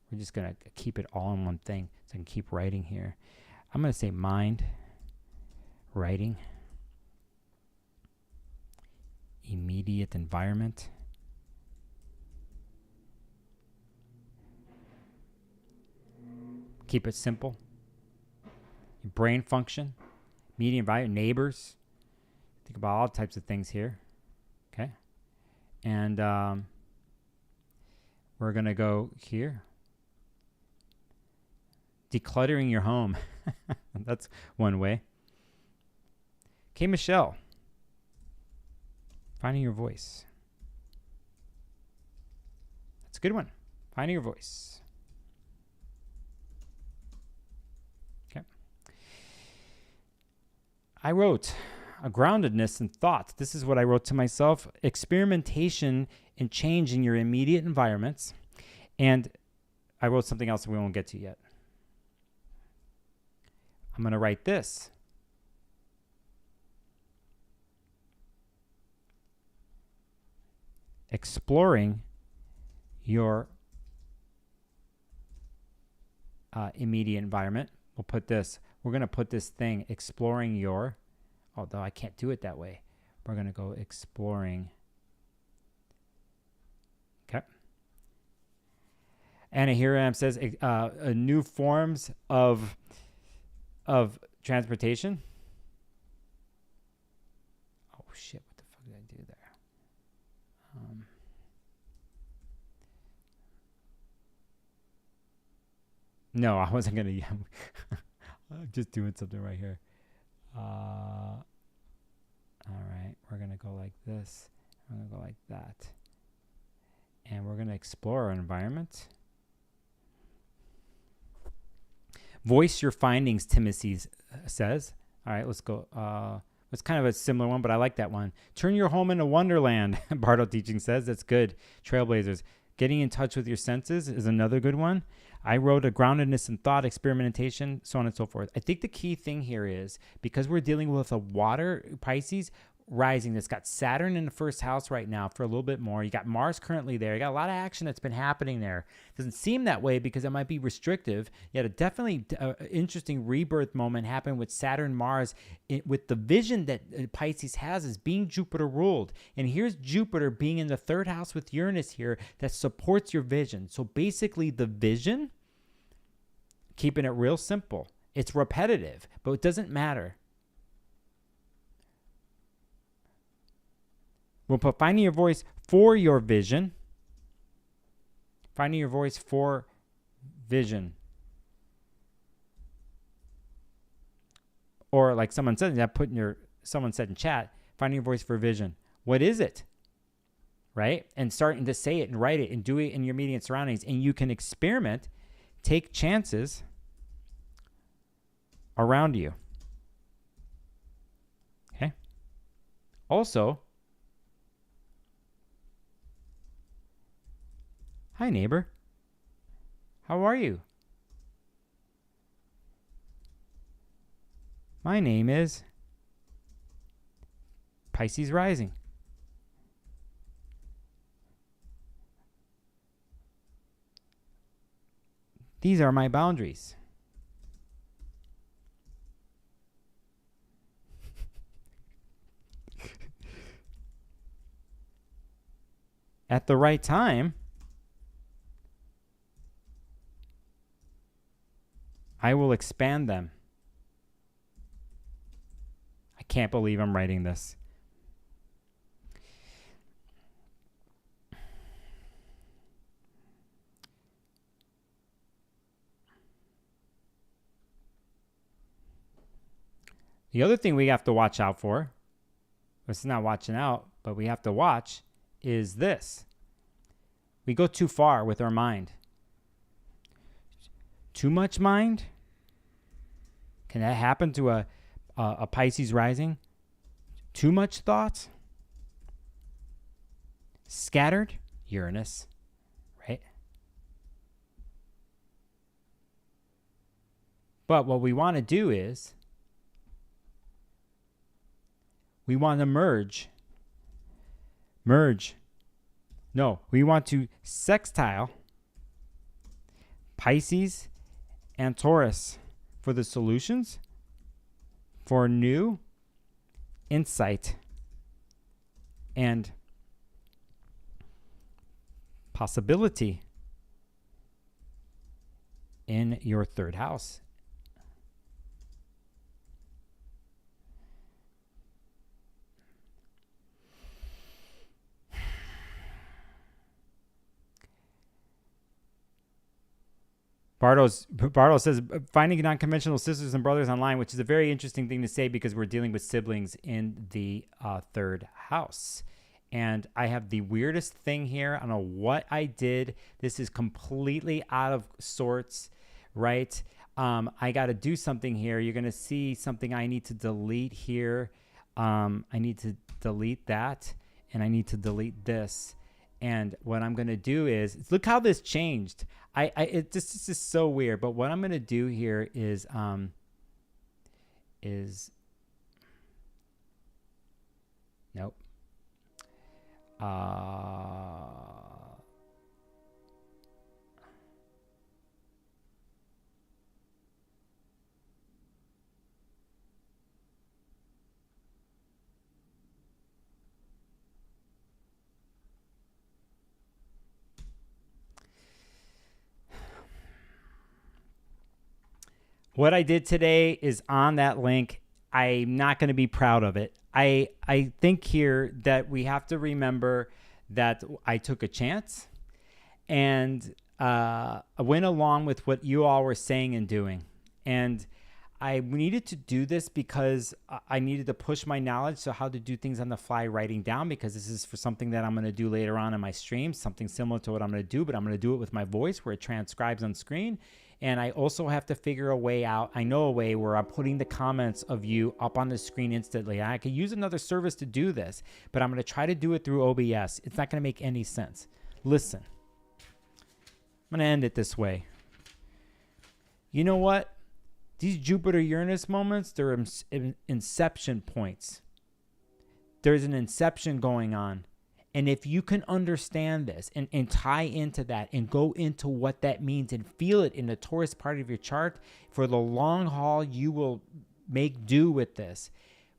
We're just going to keep it all in one thing. So I can keep writing here. I'm going to say mind, writing, immediate environment, keep it simple. Your brain function, media environment, neighbors. Think about all types of things here. Okay. And we're going to go here. Decluttering your home. That's one way. Okay, Michelle. Finding your voice. That's a good one. Finding your voice. Okay. I wrote a groundedness in thought. This is what I wrote to myself. Experimentation and change in your immediate environments. And I wrote something else that we won't get to yet. I'm going to write this. Exploring your immediate environment. We'll put this. We're going to put this thing, exploring your, although I can't do it that way. We're going to go exploring. Okay. Anna Hiram says new forms of transportation. Oh shit! What the fuck did I do there? No, I wasn't gonna. I'm just doing something right here. All right, we're gonna go like this. We're gonna go like that, and we're gonna explore our environment. Voice your findings, Timothy says. All right, let's go. It's kind of a similar one, but I like that one. Turn your home into Wonderland, Bardo Teaching says. That's good. Trailblazers. Getting in touch with your senses is another good one. I wrote a groundedness in thought, experimentation, so on and so forth. I think the key thing here is, because we're dealing with a water Pisces rising that's got Saturn in the first house right now for a little bit more. You got Mars currently there. You got a lot of action that's been happening there. Doesn't seem that way because it might be restrictive. You had a definitely interesting rebirth moment happen with Saturn, Mars, with the vision that Pisces has as being Jupiter ruled. And here's Jupiter being in the third house with Uranus here that supports your vision. So basically the vision, keeping it real simple, it's repetitive, but it doesn't matter. We'll put finding your voice for your vision. Finding your voice for vision. Or like someone said, someone said in chat, finding your voice for vision. What is it? Right? And starting to say it and write it and do it in your immediate surroundings. And you can experiment, take chances around you. Okay? Also, hi, neighbor. How are you? My name is Pisces Rising. These are my boundaries. At the right time, I will expand them. I can't believe I'm writing this. The other thing we have to watch out for, it's not watching out, but we have to watch, is this. We go too far with our mind. Too much mind? Can that happen to a Pisces rising? Too much thoughts? Scattered? Uranus, right? But what we want to do is we want to merge. No, we want to sextile Pisces and Taurus for the solutions, for new insight and possibility in your third house. Bardo says, finding non-conventional sisters and brothers online, which is a very interesting thing to say because we're dealing with siblings in the third house. And I have the weirdest thing here. I don't know what I did. This is completely out of sorts, right? I got to do something here. You're going to see something I need to delete here. I need to delete that, and I need to delete this. And what I'm going to do is, look how this changed. This is so weird. But what I'm going to do here is, is, nope. What I did today is on that link. I'm not going to be proud of it. I think here that we have to remember that I took a chance and I went along with what you all were saying and doing. And I needed to do this because I needed to push my knowledge. So how to do things on the fly, writing down, because this is for something that I'm going to do later on in my stream, something similar to what I'm going to do, but I'm going to do it with my voice where it transcribes on screen. And I also have to figure a way out. I know a way where I'm putting the comments of you up on the screen instantly. I could use another service to do this, but I'm going to try to do it through OBS. It's not going to make any sense. Listen, I'm going to end it this way. You know what? These Jupiter-Uranus moments, they're inception points. There's an inception going on. And if you can understand this and tie into that and go into what that means and feel it in the Taurus part of your chart, for the long haul, you will make do with this.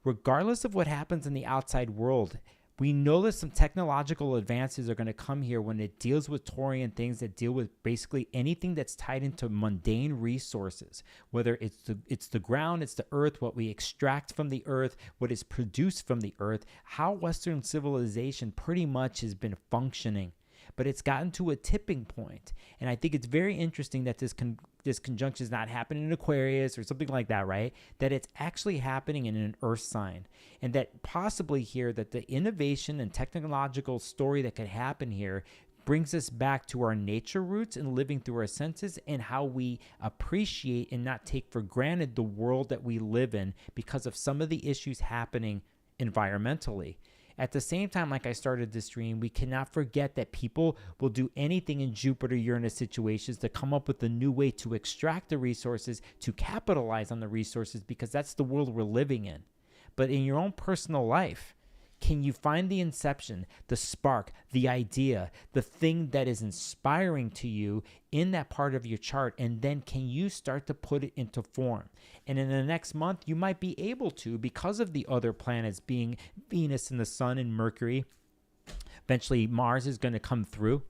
Regardless of what happens in the outside world, we know that some technological advances are going to come here when it deals with Taurian things that deal with basically anything that's tied into mundane resources, whether it's the ground, it's the earth, what we extract from the earth, what is produced from the earth, how Western civilization pretty much has been functioning. But it's gotten to a tipping point. And I think it's very interesting that this conjunction is not happening in Aquarius or something like that, right? That it's actually happening in an earth sign. And that possibly here that the innovation and technological story that could happen here brings us back to our nature roots and living through our senses and how we appreciate and not take for granted the world that we live in because of some of the issues happening environmentally. At the same time, like I started this stream, we cannot forget that people will do anything in Jupiter-Uranus situations to come up with a new way to extract the resources, to capitalize on the resources, because that's the world we're living in. But in your own personal life, can you find the inception, the spark, the idea, the thing that is inspiring to you in that part of your chart? And then can you start to put it into form? And in the next month, you might be able to, because of the other planets being Venus and the Sun and Mercury. Eventually, Mars is going to come through.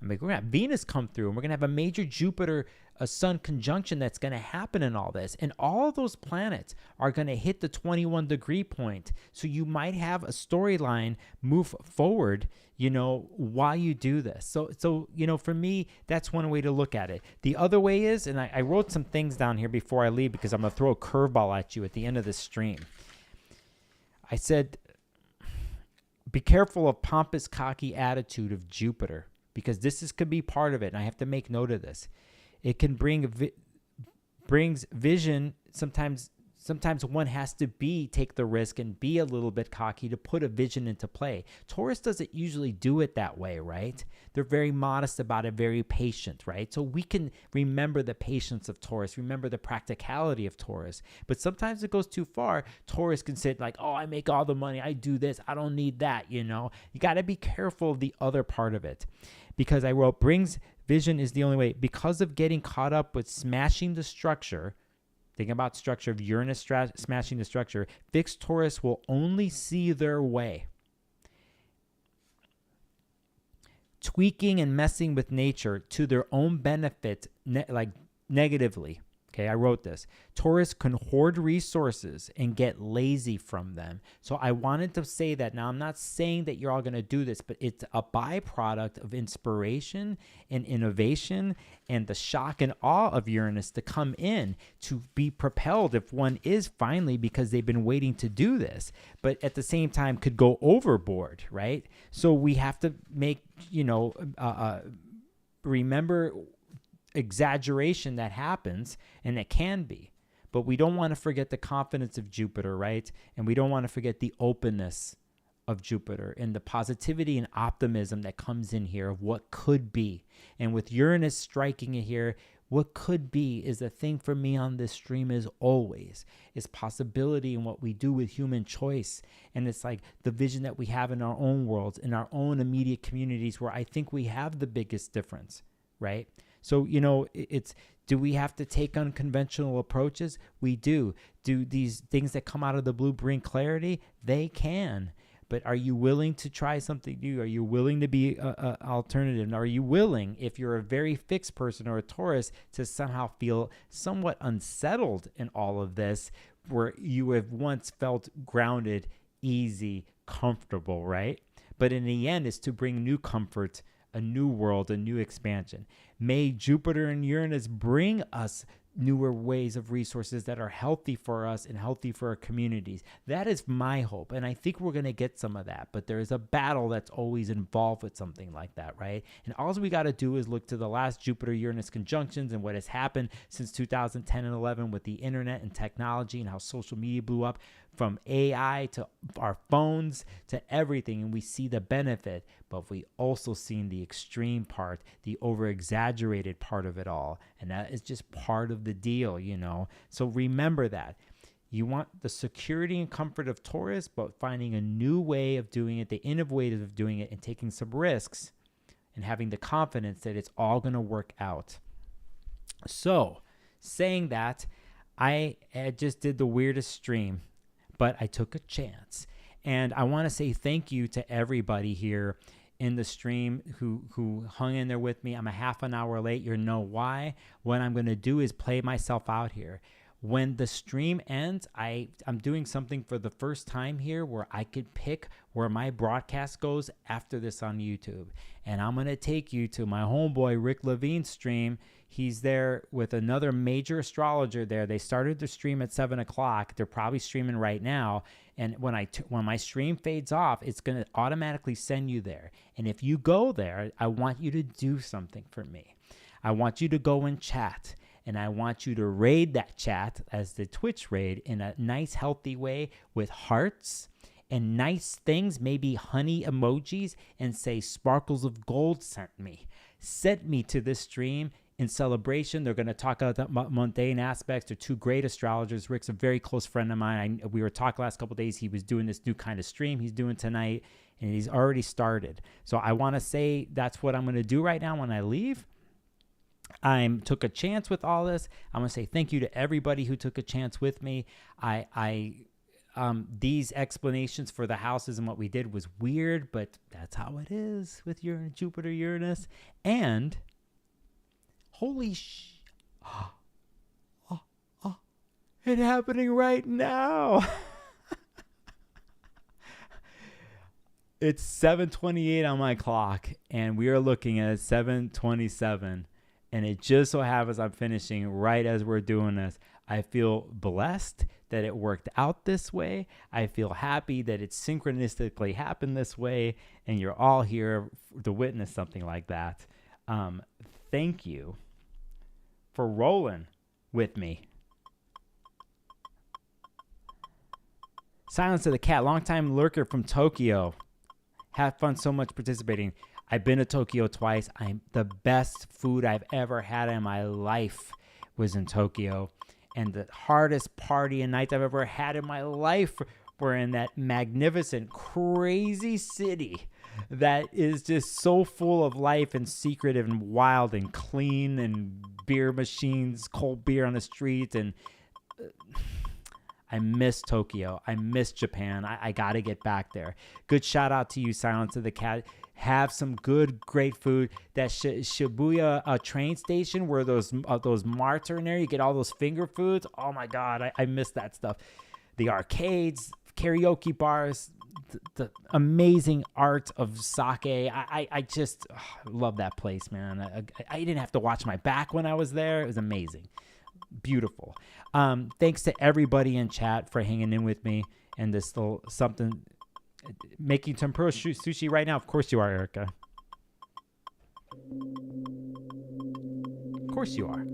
We're going to have Venus come through, and we're going to have a major Jupiter-Sun conjunction that's going to happen in all this. And all of those planets are going to hit the 21-degree point. So you might have a storyline move forward, while you do this. So for me, that's one way to look at it. The other way is, and I wrote some things down here before I leave because I'm going to throw a curveball at you at the end of this stream. I said, be careful of pompous, cocky attitude of Jupiter, because this could be part of it, and I have to make note of this. It can brings vision. Sometimes one has to take the risk and be a little bit cocky to put a vision into play. Taurus doesn't usually do it that way, right? They're very modest about it, very patient, right? So we can remember the patience of Taurus, remember the practicality of Taurus. But sometimes it goes too far. Taurus can say like, oh, I make all the money, I do this, I don't need that, You got to be careful of the other part of it. Because I wrote, brings vision is the only way. Because of getting caught up with smashing the structure, thinking about structure of Uranus smashing the structure, fixed Taurus will only see their way. Tweaking and messing with nature to their own benefit, negatively. Okay, I wrote this. Taurus can hoard resources and get lazy from them. So I wanted to say that. Now, I'm not saying that you're all going to do this, but it's a byproduct of inspiration and innovation and the shock and awe of Uranus to come in to be propelled if one is finally, because they've been waiting to do this, but at the same time could go overboard, right? So we have to make, remember exaggeration that happens, and it can be, but we don't want to forget the confidence of Jupiter, right? And we don't want to forget the openness of Jupiter and the positivity and optimism that comes in here of what could be. And with Uranus striking it here, What could be is the thing for me on this stream is always is possibility in what we do with human choice. And it's like the vision that we have in our own worlds, in our own immediate communities, where I think we have the biggest difference, right? So, it's, do we have to take unconventional approaches? We do. Do these things that come out of the blue bring clarity? They can. But are you willing to try something new? Are you willing to be an alternative? Are you willing, if you're a very fixed person or a Taurus, to somehow feel somewhat unsettled in all of this, where you have once felt grounded, easy, comfortable, right? But in the end, it's to bring new comfort, a new world, a new expansion. May Jupiter and Uranus bring us newer ways of resources that are healthy for us and healthy for our communities. That is my hope. And I think we're going to get some of that. But there is a battle that's always involved with something like that, right? And all we got to do is look to the last Jupiter-Uranus conjunctions and what has happened since 2010 and 11 with the internet and technology and how social media blew up, from AI to our phones to everything. And we see the benefit, but we also seen the extreme part, the over-exaggerated part of it all. And that is just part of the deal, So remember that. You want the security and comfort of Taurus, but finding a new way of doing it, the innovative way of doing it, and taking some risks and having the confidence that it's all going to work out. So, saying that, I just did the weirdest stream, but I took a chance. And I want to say thank you to everybody here in the stream who hung in there with me. I'm a half an hour late. You know why? What I'm going to do is play myself out here. When the stream ends, I'm doing something for the first time here where I could pick where my broadcast goes after this on YouTube. And I'm going to take you to my homeboy Rick Levine's stream. He's there with another major astrologer there. They started the stream at 7 o'clock. They're probably streaming right now. And when my stream fades off, it's going to automatically send you there. And if you go there, I want you to do something for me. I want you to go and chat. And I want you to raid that chat as the Twitch raid in a nice, healthy way with hearts and nice things, maybe honey emojis, and say Sparkles of Gold sent me. Sent me to this stream in celebration. They're going to talk about the mundane aspects. They're two great astrologers. Rick's a very close friend of mine. We were talking last couple of days. He was doing this new kind of stream he's doing tonight, and he's already started. So I want to say that's what I'm going to do right now when I leave. I took a chance with all this. I'm going to say thank you to everybody who took a chance with me. These explanations for the houses and what we did was weird, but that's how it is with your Jupiter, Uranus. And holy it's happening right now. It's 7:28 on my clock, and we are looking at 7:27. And it just so happens I'm finishing right as we're doing this. I feel blessed that it worked out this way. I feel happy that it synchronistically happened this way. And you're all here to witness something like that. Thank you for rolling with me. Silence of the Cat, longtime lurker from Tokyo. Have fun so much participating. I've been to Tokyo twice. The best food I've ever had in my life was in Tokyo. And the hardest party and nights I've ever had in my life were in that magnificent, crazy city that is just so full of life and secretive and wild and clean and beer machines, cold beer on the streets. And I miss Tokyo. I miss Japan. I got to get back there. Good shout out to you, Silence of the Cat. Have some good, great food. That Shibuya train station where those marts are in there, you get all those finger foods. Oh my God, I miss that stuff. The arcades, karaoke bars, the amazing art of sake. I just love that place, man. I didn't have to watch my back when I was there. It was amazing. Beautiful. Thanks to everybody in chat for hanging in with me and this little something. Making tempura sushi right now. Of course you are, Erica. Of course you are.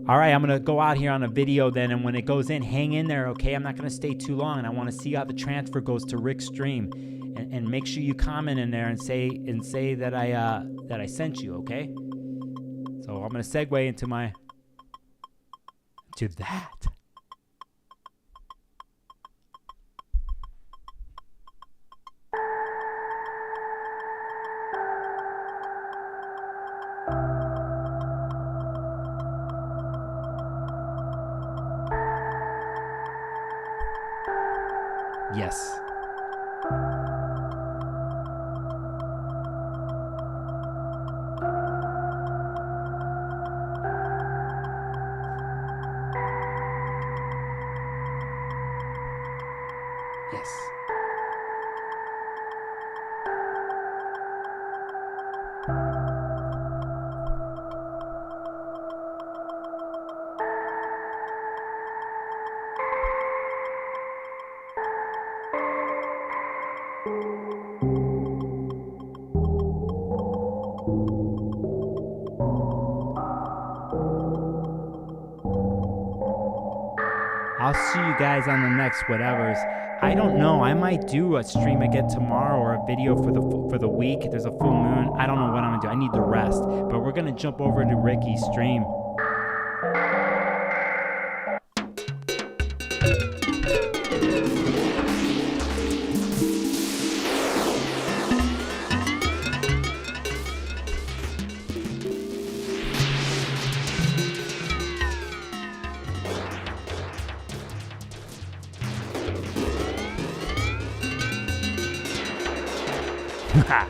All right, I'm going to go out here on a video then, and when it goes in, hang in there, okay? I'm not going to stay too long, and I want to see how the transfer goes to Rick's stream. And make sure you comment in there and say that I sent you, okay? So I'm gonna segue into that. Yes. Yes. I'll see you guys on the next whatevers. I don't know. I might do a stream again tomorrow or a video for the week. There's a full moon. I don't know what I'm gonna do. I need the rest. But we're gonna jump over to Ricky's stream. Ha!